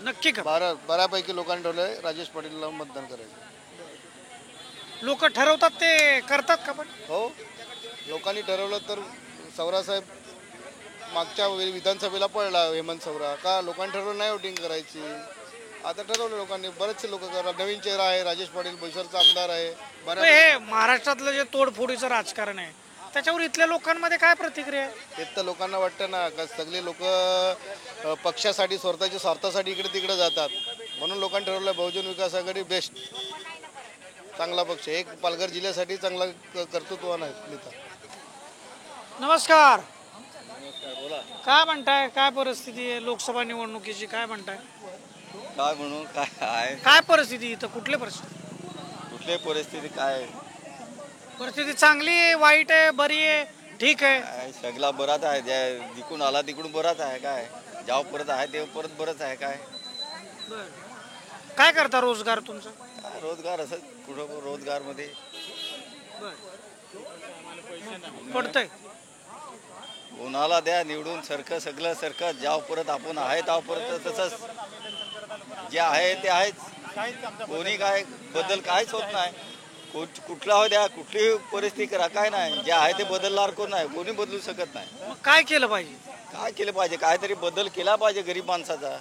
नक्की का? बऱ्यापैकी लोकांनी ठरवलंय राजेश पाटीलला मतदान करायचं. लोक ठरवतात ते करतात का पण? हो, लोकांनी ठरवलं तर. सौरासाहेब मागच्या विधानसभेला पडला, हेमंत सौरा. का लोकांनी ठरवलं नाही वोटिंग करायची, आता ठरवलं लोकांनी. बरेचसे लोक करा. नवीन चेहरा आहे, राजेश पाटील बोईसरचा आमदार आहे. हे महाराष्ट्रातलं जे तोडफोडीचं राजकारण आहे त्याच्यावर इथल्या लोकांमध्ये काय प्रतिक्रिया आहे? तेच तर लोकांना वाटतं ना, का सगळे लोक पक्षासाठी, स्वतःच्या स्वार्थासाठी इकडे तिकडे जातात. म्हणून लोकांनी ठरवलं बहुजन विकास आघाडी बेस्ट, चांगला पक्ष. एक पालघर जिल्ह्यासाठी चांगला कर्तृत्वान आहे नेता. नमस्कार. काय म्हणताय, काय परिस्थिती आहे लोकसभा निवडणुकीची, काय म्हणताय? काय म्हणून काय आहे, काय परिस्थिती इथं, कुठली परिस्थिती? कुठली परिस्थिती काय परिस्थिती चांगली आहे, वाईट आहे, बरी आहे, ठीक आहे? काय सगळा बराच आहे, ज्या जिकडून आला तिकडून बराच आहे. काय जेव्हा परत आहे तेव्हा परत बरंच आहे. काय काय करता रोजगार तुमचा? काय रोजगार असं कुठं रोजगारमध्ये पडतंय. कोणाला द्या निवडून सरकं सगळं सरकं, जेव्हा परत आपण आहे तेव्हा परत तसंच जे आहे ते आहेच. कोणी काय बदल काहीच होत नाही. कुठला हो द्या, कुठली परिस्थिती करा, काय नाही. जे आहे ते बदलणार कोण नाही, कोणी बदलू शकत नाही. मग काय केलं पाहिजे? काय केलं पाहिजे, काहीतरी बदल केला पाहिजे गरीब माणसाचा.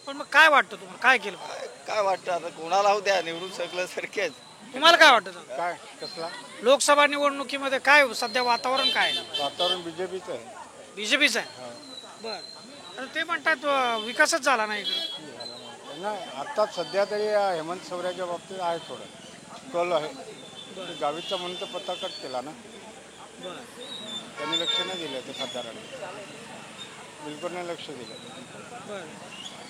पण मग काय वाटतं तुम्हाला, काय केलं पाहिजे? काय वाटतं आता कोणाला हो द्या निवडून सगळं सरकेच. तुम्हाला काय वाटतं? काय कसला लोकसभा निवडणुकीमध्ये काय सध्या वातावरण काय आहे? वातावरण बीजेपीचं आहे. बीजेपीचं आहे. बर, ते म्हणतात विकासच झाला नाही इकडे. नाही आता सध्या तरी हेमंत सवऱ्याच्या बाबतीत आहे थोडं कल आहे. गावीचा म्हणून तर पत्ता कट केला ना, त्यांनी लक्ष नाही दिलं ते खासदारांनी, बिलकुल नाही लक्ष दिलं.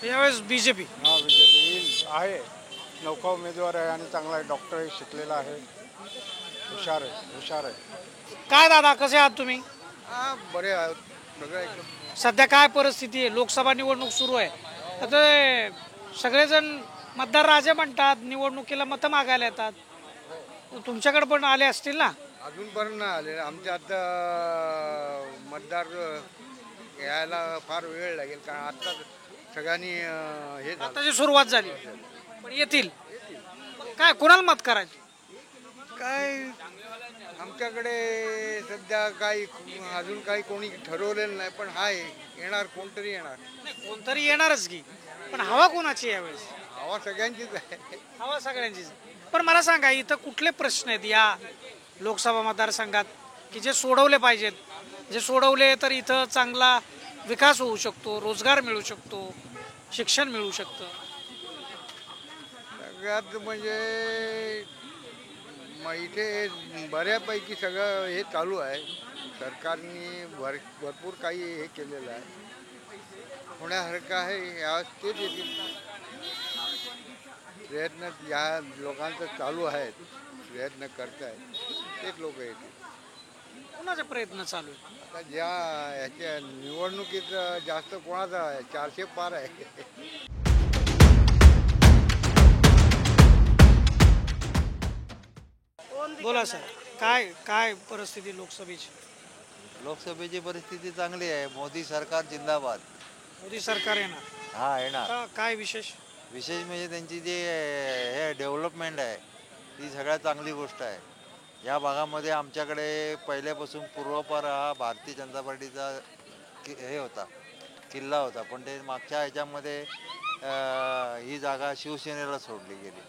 यावेळेस बीजेपी बीजेपी आहे. नौका उमेदवार आहे आणि चांगला आहे, डॉक्टर आहे, शिकलेला आहे, हुशार आहे. काय दादा, कसे आहात तुम्ही? बरे आहेत सगळं एकदम. सध्या काय परिस्थिती आहे? लोकसभा निवडणूक सुरू आहे. आता सगळेजण मतदार राजे म्हणतात, निवडणुकीला मतं मागायला येतात. तुमच्याकडे पण आले असतील ना? अजूनपर्यंत नाही आले. आमच्या आता मतदार यायला फार वेळ लागेल, कारण आता सगळ्यांनी हे आताची सुरुवात झाली, पण येतील. काय कोणाला मत करायचं? काय आमच्याकडे सध्या काही अजून काही कोणी ठरवलेलं नाही, पण हाय येणार, कोणतरी येणार. कोणतरी येणारच की, पण हवा कोणाची यावेळेस? हवा सगळ्यांचीच आहे. हवा सगळ्यांचीच. पण मला सांगा, इथं कुठले प्रश्न आहेत या लोकसभा मतदारसंघात की जे सोडवले पाहिजेत? जे सोडवले तर इथं चांगला विकास होऊ शकतो, रोजगार मिळू शकतो, शिक्षण मिळू शकतं. सगळ्यात म्हणजे इथे बऱ्यापैकी सगळं हे चालू आहे. सरकारने भरपूर काही हे केलेलं आहे, होण्यासारखं आहे. यावेळेस तेच येतील. प्रयत्न या लोकांचं चालू आहेत, प्रयत्न करतायत, तेच लोक येतील. कोणाचे प्रयत्न चालू आहे? आता ज्या ह्याच्या निवडणुकीत जास्त कोणाचा आहे, 400 पार आहे. बोला सर, काय काय परिस्थिती लोकसभेची? लोकसभेची परिस्थिती चांगली आहे. मोदी सरकार जिंदाबाद. मोदी सरकार येणार? हा येणार. काय विशेष? विशेष म्हणजे त्यांची जी हे डेव्हलपमेंट आहे ती सगळ्यात चांगली गोष्ट आहे. या भागामध्ये आमच्याकडे पहिल्यापासून पूर्वापार हा भारतीय जनता पार्टीचा हे होता, किल्ला होता. पण ते मागच्या ह्याच्यामध्ये ही जागा शिवसेनेला सोडली गेली.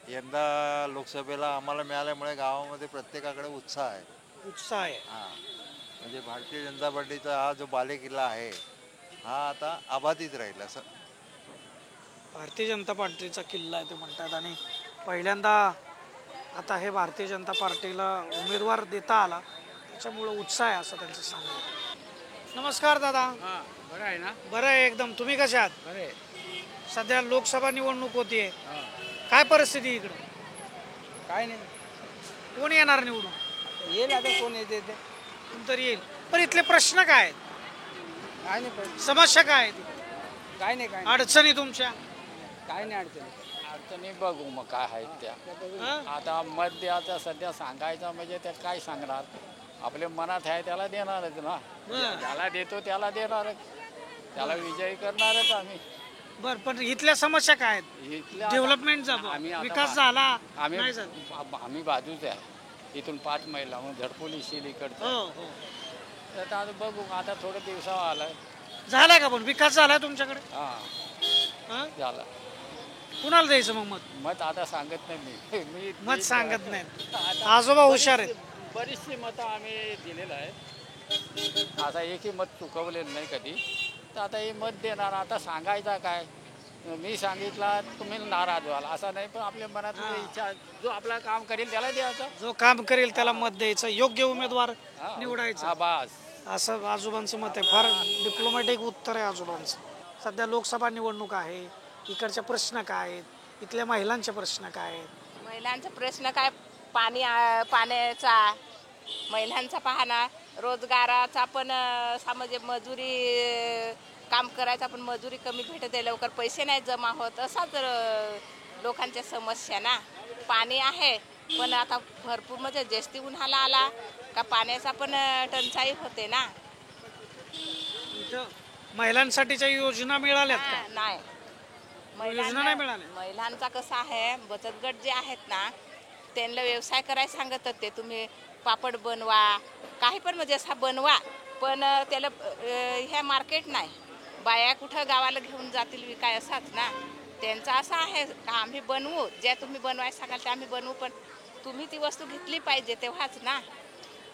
यंदा लोकसभेला आम्हाला मिळाल्यामुळे गावामध्ये प्रत्येकाकडे उत्साह आहे. उत्साह आहे. हां, म्हणजे भारतीय जनता पार्टीचा हा जो बालेकिल्ला आहे हा आता अबाधित राहील असं. भारतीय जनता पार्टीचा किल्ला आहे ते म्हणतात, आणि पहिल्यांदा आता हे भारतीय जनता पार्टीला उमेदवार देता आला, त्याच्यामुळं उत्साह आहे असं त्यांचं सांगणं. नमस्कार दादा. बरं आहे ना? बरं आहे एकदम. तुम्ही कसे आहात? बरे. सध्या लोकसभा निवडणूक होतीये, काय परिस्थिती इकडं? काय नाही, कोण येणार निवडून? येईल आता, कोण येते ते कोणतरी येईल. पण इथले प्रश्न काय आहेत? काय नाही, समस्या काय आहेत? काय नाही, काय अडचणी तुमच्या? काय नाही अडचणी. अडचणी बघू मग काय आहेत त्या. आता मत द्यायचं सध्या सांगायचं म्हणजे ते काय सांगणार, आपल्या मनात आहे त्याला देणारच ना. ज्याला देतो त्याला देणारच, त्याला विजयी करणारच आम्ही. बर, पण इथल्या समस्या काय आहेत? डेव्हलपमेंटचा विकास झाला नाही झाला? आम्ही बाजूच आहे. इथून 5 मैला मग झडपोली शेल इकडचं. तर आता बघू, आता थोडे दिवसावर आलाय. झालाय का पण विकास झालाय तुमच्याकडे? हा झाला. कुणाला द्यायचं मग मत? मत आता सांगत नाही मी मत सांगत नाही. आजोबा हुशार आहेत. बरीचशी मतं आम्ही दिलेलं आहे. आता एकही मत चुकवलेलं नाही कधी. तर आता हे मत देणार. आता सांगायचा काय, मी सांगितला तुम्ही नाराज व्हाल असं नाही, पण आपल्या मनात इच्छा जो आपला काम करेल त्याला द्यायचं. जो काम करेल त्याला मत द्यायचं, योग्य उमेदवार निवडायचा. हा बस असं आजोबांचं मत आहे. फार डिप्लोमॅटिक उत्तर आहे आजोबांचं. सध्या लोकसभा निवडणूक आहे, इकडचे प्रश्न काय आहेत, इथल्या महिलांचे प्रश्न काय आहेत? महिलांचा प्रश्न काय, पाण्याचा, महिलांचा पाहणा, रोजगाराचा पण म्हणजे मजुरी काम करायचा पण मजुरी कमी भेटते, लवकर पैसे नाही जमा होत, असाच लोकांच्या समस्या ना. पाणी आहे पण आता भरपूर म्हणजे जास्ती उन्हाळा आला का पाण्याचा पण टंचाई होते ना. महिलांसाठीच्या योजना मिळाल्यात का? नाही, योजना नाही मिळाल्या. महिलांचा कसं आहे, बचत गट जे आहेत ना त्यांना व्यवसाय करायला सांगत होते, तुम्ही पापड बनवा, काही पण म्हणजे असा बनवा, पण त्याला ह्या मार्केट नाही, बाया कुठं गावाला घेऊन जातील विकाय असाच ना. त्यांचा असं आहे का आम्ही बनवू, ज्या तुम्ही बनवायला सांगाल ते आम्ही बनवू, पण तुम्ही ती वस्तू घेतली पाहिजे तेव्हाच ना.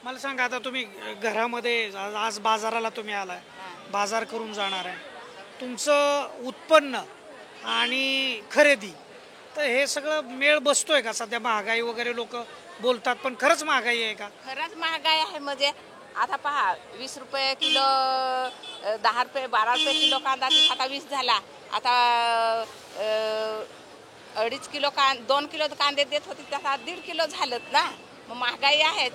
मला सांगा, आता तुम्ही घरामध्ये आज बाजाराला तुम्ही आलाय, बाजार करून जाणार आहे, तुमचं उत्पन्न आणि खरेदी, तर हे सगळं मेळ बसतोय का? सध्या महागाई वगैरे लोक बोलतात, पण खरंच महागाई आहे का? खरंच महागाई आहे. म्हणजे आता पहा, 20 रुपये किलो, 10 रुपये 12 रुपये किलो कांदा, आता 20 झाला. आता 2.5 किलो 2 किलो कांदे देत होते, त्याचा 1.5 किलो झालं ना. मग महागाई आहेत.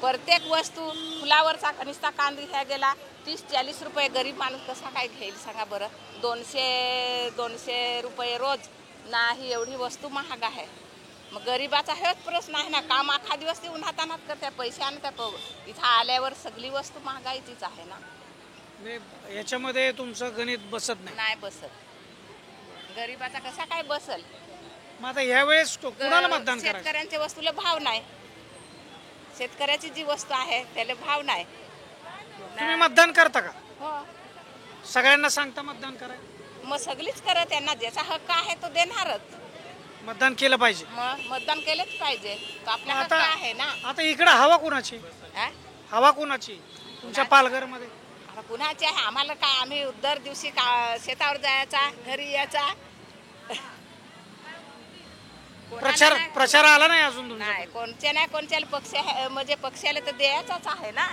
प्रत्येक वस्तू, फुलावरचा कनिष्ठा कांदा घ्या गेला 30-40 रुपये. गरीब माणूस कसा काय घेईल सांगा बरं? 200 रुपये रोज नाही, एवढी वस्तू महाग आहे. मग गरीबाचा हेच प्रश्न आहे ना. काम अख्खा दिवस ते उन्हातानात करते, पैसे आणतात, इथं आल्यावर सगळी वस्तू महागाईचीच आहे ना. याच्यामध्ये तुमचं गणित बसत नाही बसत. गरीबाचा कसा काय बसल? मग आता यावेळेस कुणाला मतदान करायचं? शेतकऱ्यांच्या वस्तूला भाव नाही, शेतकऱ्याची जी वस्तू आहे त्याला भाव नाही. तुम्ही मतदान करता का? हो. सगळ्यांना सांगता मतदान करायला? मग सगळीच करत, त्यांना ज्याचा हक्क आहे तो देणारच. मतदान केलं पाहिजे. मग मतदान केलंच पाहिजे, तो आपला हक्क आहे ना. आता इकडे हवा कोणाची? हवा कोणाची तुमच्या पालघरमध्ये? आता कुणाची आहे आम्हाला काय, आम्ही दर दिवशी शेतावर जायचा, घरी यायचा. प्रचार आला नाही अजून तुमचा? नाही, कोणत्या पक्ष म्हणजे पक्षाला तर द्यायचाच आहे ना.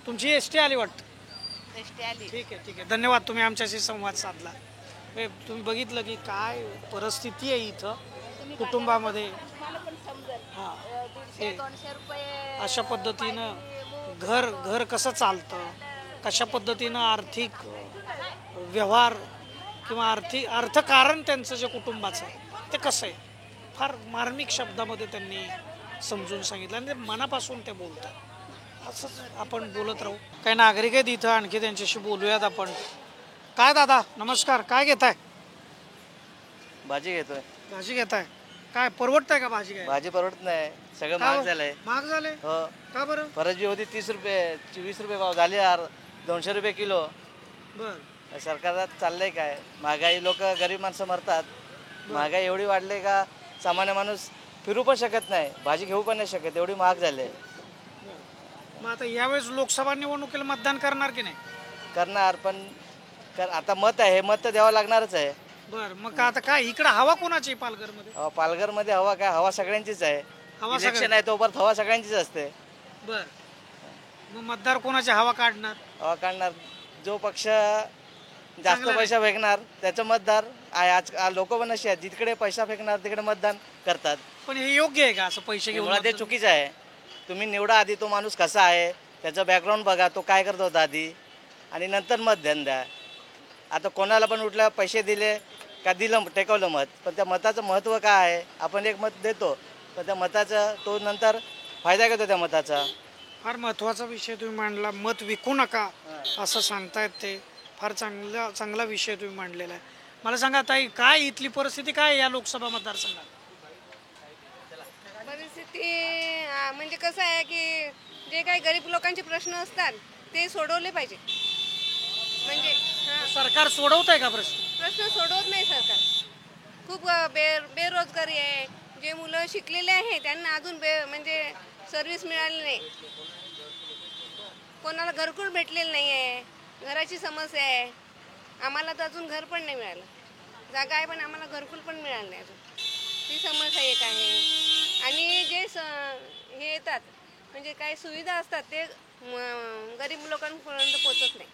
तुमची एसटी आली वाटतं? एसटी आली. ठीक आहे. धन्यवाद, तुम्ही आमच्याशी संवाद साधला. तुम्ही बघितलं की काय परिस्थिती आहे इथं कुटुंबामध्ये. अशा पद्धतीनं घर कसं चालतं, कशा पद्धतीनं आर्थिक व्यवहार किंवा अर्थकारण त्यांचं जे कुटुंबाचं आहे ते कसं आहे, फार मार्मिक शब्दामध्ये त्यांनी समजून सांगितलं आणि ते मनापासून ते बोलतात. असंच आपण बोलत राहू. काही नागरिक आहेत इथं, आणखी त्यांच्याशी बोलूयात आपण. काय दादा नमस्कार, काय घेताय? भाजी घेतोय. भाजी घेताय, काय परवडताय का भाजी? काय भाजी परवडत नाही, सगळं महाग झालंय. महाग झालंय? हो. का बरं? फरजी होती 30 रुपये, 20 रुपये भाव झाले यार, 200 रुपये किलो. बर. सरकारात चाललंय काय, महागाई, लोक गरीब माणसं मरतात. महागाई एवढी वाढली का सामान्य माणूस फिरू पण शकत नाही, भाजी घेऊ पण नाही शकत, एवढी महाग झाले. मग आता यावेळेस लोकसभा निवडणुकीला मतदान करणार की नाही? करणार, पण आता मत आहे, हे मत तर द्यावं लागणारच आहे. बर, मग आता काय इकडे हवा कोणाची पालघरमध्ये? पालघरमध्ये हवा काय, हवा सगळ्यांचीच आहे. हवा इलेक्शन आहे तोपर्यंत हवा सगळ्यांचीच असते. बर, मग मतदार कोणाची हवा काढणार? हवा काढणार जो पक्ष जास्त पैसा फेकणार त्याचं मतदार आहे. आज लोक पण अशी आहेत, जिकडे पैसा फेकणार तिकडे मतदान करतात. पण हे योग्य आहे का असं पैसे घेऊन? ते चुकीचं आहे. तुम्ही निवडा आधी तो माणूस कसा आहे, त्याचं बॅकग्राऊंड बघा, तो काय करत होता आधी, आणि नंतर मत द्या. आता कोणाला पण उठल्या पैसे दिले का दिलं, टेकवलं मत, पण त्या मताचं महत्त्व काय आहे? आपण एक मत देतो, पण त्या मताचा तो नंतर फायदा घेतो त्या मताचा. फार महत्त्वाचा विषय तुम्ही मांडला, मत विकू नका असं सांगतायत ते. फार चांगला विषय तुम्ही मांडलेला आहे. मला सांगा ताई, काय इथली परिस्थिती काय आहे या लोकसभा मतदारसंघात? परिस्थिती म्हणजे कसं आहे की जे काही गरीब लोकांचे प्रश्न असतात ते सोडवले पाहिजे. म्हणजे सरकार सोडवत आहे का प्रश्न? सोडवत नाही सरकार. खूप बेरोजगारी आहे. जे मुलं शिकलेले आहे त्यांना अजून म्हणजे सर्व्हिस मिळाली नाही. कोणाला घरकुल भेटलेलं नाही आहे, घराची समस्या आहे. आम्हाला तर अजून घर पण नाही मिळालं. जागा आहे पण आम्हाला घरकुल पण मिळालं नाही अजून. ती समस्या एक आहे. आणि जे हे येतात म्हणजे काही सुविधा असतात ते गरीब लोकांपर्यंत पोचत नाही.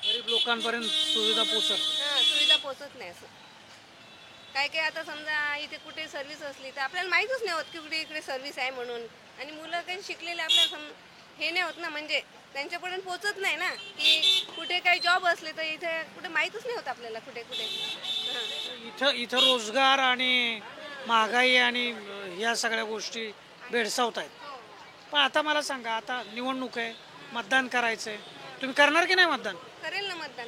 गरीब लोकांपर्यंत सुविधा पोचत. हां, सुविधा पोचत नाही असं. काय आता समजा इथे कुठे सर्व्हिस असली तर आपल्याला माहीतच नाही होत की कुठे इकडे सर्व्हिस आहे म्हणून. आणि मुलं काही शिकलेले आपल्याला हे नाही होत ना, म्हणजे त्यांच्यापर्यंत पोचत नाही ना की कुठे काही जॉब असले तर इथे कुठे माहीतच नाही होत आपल्याला कुठे कुठे. हां, इथं रोजगार आणि महागाई आणि या सगळ्या गोष्टी भेडसावत आहेत. पण आता मला सांगा, आता निवडणूक आहे, मतदान करायचं आहे, तुम्ही करणार की नाही मतदान? करेल ना मतदान.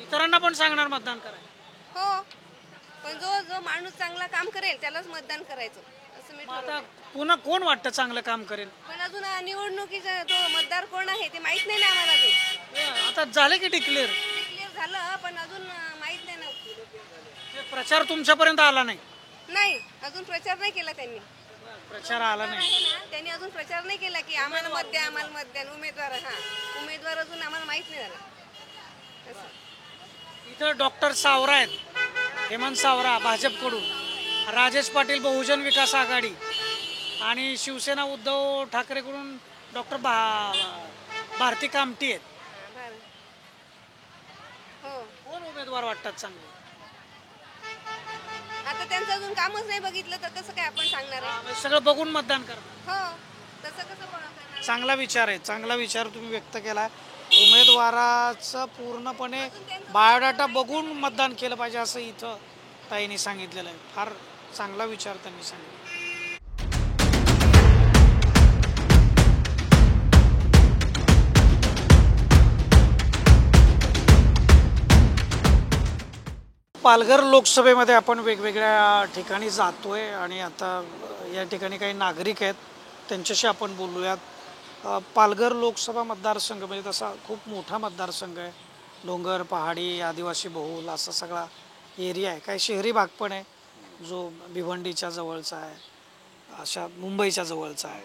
इतरांना पण सांगणार मतदान करायचं? हो, पण जो माणूस चांगला काम करेल त्यालाच मतदान करायचं असं मी आता पुन्हा कोण वाटतं चांगलं काम करेल? पण अजून निवडणुकीचा तो मतदार कोण आहे ते माहित नाही ना आम्हाला अजून. आता झाले की डिक्लेअर? क्लिअर झालं पण अजून माहित नाही ना. प्रचार तुमच्यापर्यंत आला नाही? नाही, अजून प्रचार नाही केला त्यांनी. प्रचार आला नाही. त्यांनी अजून प्रचार नाही केला की आम्हाला मत द्या, आम्हाला मत द्या. उमेदवार अजून आम्हाला माहित नाही झाला असं. इथं डॉक्टर सावरा आहेत, हेमंत सावरा भाजपकडून, राजेश पाटील बहुजन विकास आघाडी आणि शिवसेना उद्धव ठाकरेकडून डॉक्टर भारती कामटी आहेत. कोण उमेदवार वाटतात चांगले? आता त्यांचं अजून कामच नाही बघितलं तर कसं काय आपण सांगणार आहे? सगळं बघून मतदान करणार. हो, तसं कसं करणार? चांगला विचार आहे, चांगला विचार तुम्ही व्यक्त केला. उमेदवाराचं पूर्णपणे बायोडाटा बघून मतदान केलं पाहिजे असं इथं ताईंनी सांगितलेलं आहे. फार चांगला विचार त्यांनी सांगितला. पालघर लोकसभेमध्ये आपण वेगवेगळ्या ठिकाणी जातोय आणि आता या ठिकाणी काही नागरिक आहेत, त्यांच्याशी आपण बोलूयात. पालघर लोकसभा मतदारसंघ म्हणजे तसा खूप मोठा मतदारसंघ आहे. डोंगर, पहाडी, आदिवासी बहुल असा सगळा एरिया आहे. काही शहरी भाग पण आहे जो भिवंडीच्या जवळचा आहे, अशा मुंबईच्या जवळचा आहे.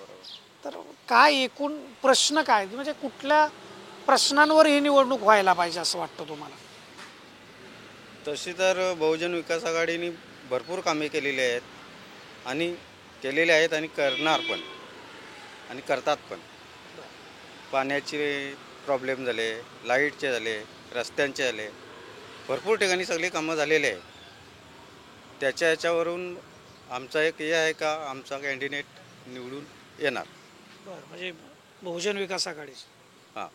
तर काय एकूण प्रश्न काय, म्हणजे कुठल्या प्रश्नांवर ही निवडणूक व्हायला पाहिजे असं वाटतं तुम्हाला? तशी तर बहुजन विकास आघाडीने भरपूर कामे केलेली आहेत आणि करणार पण आणि करतात पण. पाण्याचे प्रॉब्लेम झाले, लाईटचे झाले, रस्त्यांचे झाले, भरपूर ठिकाणी सगळी कामं झालेली आहे. याच्यावरून आमचा एक हे आहे का आमचा कॅन्डिडेट निवडून येणार. बरं, म्हणजे बहुजन विकास आघाडी. हां,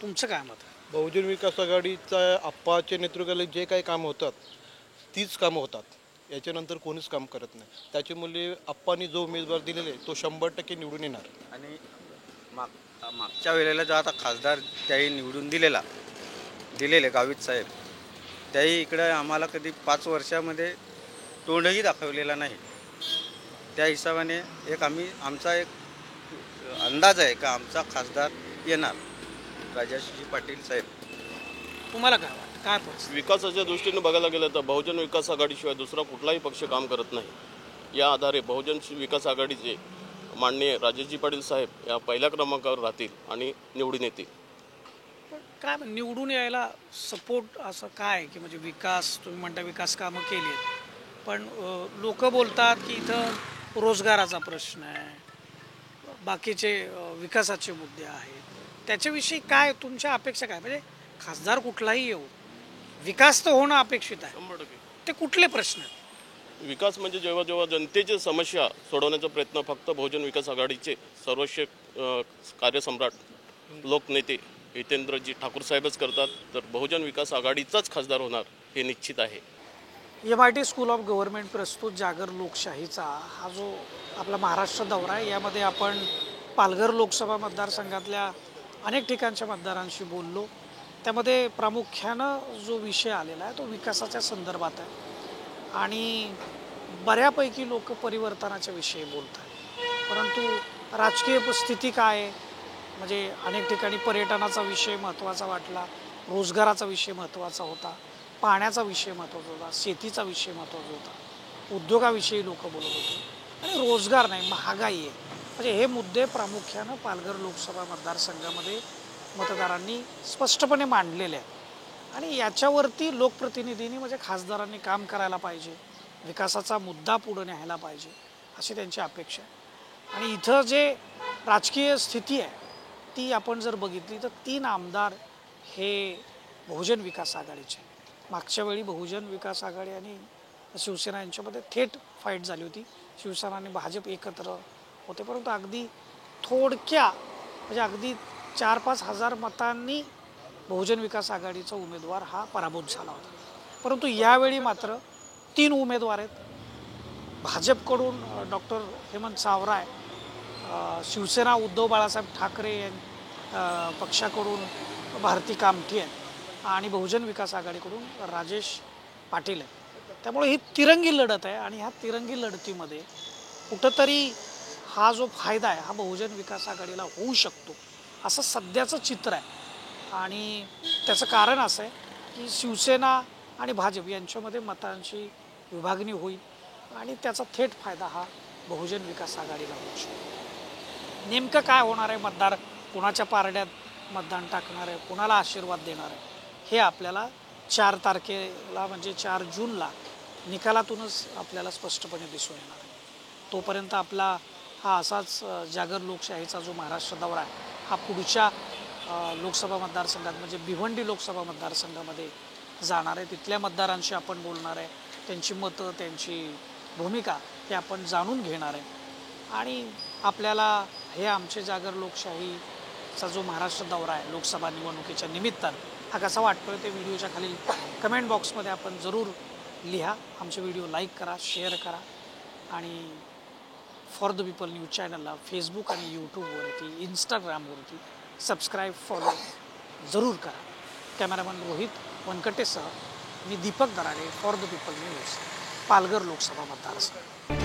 तुमचं काय मत आहे? बहुजन विकास आघाडीचा आप्पाच्या नेतृत्वाखाली जे काही कामं होतात तीच कामं होतात. याच्यानंतर कोणीच काम करत नाही. त्याच्यामुळे आप्पांनी जो उमेदवार दिलेले तो 100% निवडून येणार. आणि मागच्या वेळेला जो आता खासदार त्याही निवडून दिलेले गावित साहेब, त्याही इकडे आम्हाला कधी 5 वर्षामध्ये तोंडही दाखवलेला नाही. त्या हिशोबाने आमचा एक अंदाज आहे का आमचा खासदार येणार राजेशजी पाटील साहेब. तुम्हाला काय वाटतं, काय पक्ष? विकासाच्या दृष्टीने बघायला गेलं तर बहुजन विकास आघाडीशिवाय दुसरा कुठलाही पक्ष काम करत नाही. या आधारे बहुजन विकास आघाडीचे माननीय राजेशजी पाटील साहेब या पहिल्या क्रमांकावर राहतील आणि निवडून येतील. काय निवडून यायला सपोर्ट असं काय की म्हणजे विकास, तुम्ही म्हणता विकास कामं केली आहेत, पण लोक बोलतात की इथं रोजगाराचा प्रश्न आहे, बाकीचे विकासाचे मुद्दे आहेत. त्याच्याविषयी काय तुमच्या अपेक्षा काय? म्हणजे खासदार कुठलाही येऊ, विकास तर होणं अपेक्षित आहे. 100%. ते कुठले प्रश्न आहेत? विकास म्हणजे जेव्हा जेव्हा जनतेची समस्या सोडवण्याचा प्रयत्न फक्त बहुजन विकास आघाडीचे सर्वश्रेष्ठ कार्यसम्राट लोकनेते हितेंद्रजी ठाकूर साहेबच करतात, तर बहुजन विकास आघाडीचाच खासदार होणार हे निश्चित आहे. MIT स्कूल ऑफ गव्हर्नमेंट प्रस्तुत जागर लोकशाहीचा हा जो आपला महाराष्ट्र दौरा आहे, यामध्ये आपण पालघर लोकसभा मतदारसंघातल्या अनेक ठिकाणच्या मतदारांशी बोललो. त्यामध्ये प्रामुख्यानं जो विषय आलेला आहे तो विकासाच्या संदर्भात आहे आणि बऱ्यापैकी लोक परिवर्तनाच्या विषयी बोलत आहेत. परंतु राजकीय स्थिती काय आहे, म्हणजे अनेक ठिकाणी पर्यटनाचा विषय महत्त्वाचा वाटला, रोजगाराचा विषय महत्त्वाचा होता, पाण्याचा विषय महत्त्वाचा होता, शेतीचा विषय महत्त्वाचा होता, उद्योगाविषयी लोक बोलत होते आणि रोजगार नाही, महागाई आहे. म्हणजे हे मुद्दे प्रामुख्यानं पालघर लोकसभा मतदारसंघामध्ये मतदारांनी स्पष्टपणे मांडलेले आहेत आणि याच्यावरती लोकप्रतिनिधींनी म्हणजे खासदारांनी काम करायला पाहिजे, विकासाचा मुद्दा पुढे न्यायला पाहिजे अशी त्यांची अपेक्षा आहे. आणि इथं जे राजकीय स्थिती आहे ती आपण जर बघितली तर 3 आमदार हे बहुजन विकास आघाडीचे. मागच्या वेळी बहुजन विकास आघाडी आणि शिवसेना यांच्यामध्ये थेट फाईट झाली होती. शिवसेना आणि भाजप एकत्र होते, परंतु अगदी थोडक्या म्हणजे अगदी 4-5 हजार मतांनी बहुजन विकास आघाडीचा उमेदवार हा पराभूत झाला होता. परंतु यावेळी मात्र 3 उमेदवार आहेत. भाजपकडून डॉक्टर हेमंत सावराय, शिवसेना उद्धव बाळासाहेब ठाकरे पक्षाकडून भारती कामठी आहे आणि बहुजन विकास आघाडीकडून राजेश पाटील आहे. त्यामुळे ही तिरंगी लढत आहे आणि ह्या तिरंगी लढतीमध्ये कुठंतरी हा जो फायदा आहे हा बहुजन विकास आघाडीला होऊ शकतो असं सध्याचं चित्र आहे. आणि त्याचं कारण असं आहे की शिवसेना आणि भाजप यांच्यामध्ये मतांची विभागणी होईल आणि त्याचा थेट फायदा हा बहुजन विकास आघाडीला होऊ शकतो. नेमकं काय होणार आहे, मतदार कुणाच्या पारड्यात मतदान टाकणार आहे, कुणाला आशीर्वाद देणार आहे, हे आपल्याला 4 तारखेला म्हणजे 4 जूनला निकालातूनच आपल्याला स्पष्टपणे दिसून येणार आहे. तोपर्यंत आपला हा असाच जागर लोकशाहीचा जो महाराष्ट्र दौरा आहे हा पुढच्या लोकसभा मतदारसंघात म्हणजे भिवंडी लोकसभा मतदारसंघामध्ये जाणार आहे. तिथल्या मतदारांशी आपण बोलणार आहे, त्यांची मतं, त्यांची भूमिका हे आपण जाणून घेणार आहे. आणि आपल्याला हे आमचे जागर लोकशाहीचा जो महाराष्ट्र दौरा आहे लोकसभा निवडणुकीच्या निमित्तानं हा कसा वाटतोय ते व्हिडिओच्या खालील कमेंट बॉक्समध्ये आपण जरूर लिहा. आमचे व्हिडिओ लाईक करा, शेअर करा आणि फॉर द पीपल न्यूज चॅनलला फेसबुक आणि यूट्यूबवरती, इंस्टाग्रामवरती सबस्क्राईब, फॉलो जरूर करा. कॅमेरामन रोहित वनकटेसह मी Deepak Darade, for the people news, Palghar Lok Sabha मतदारसंघ.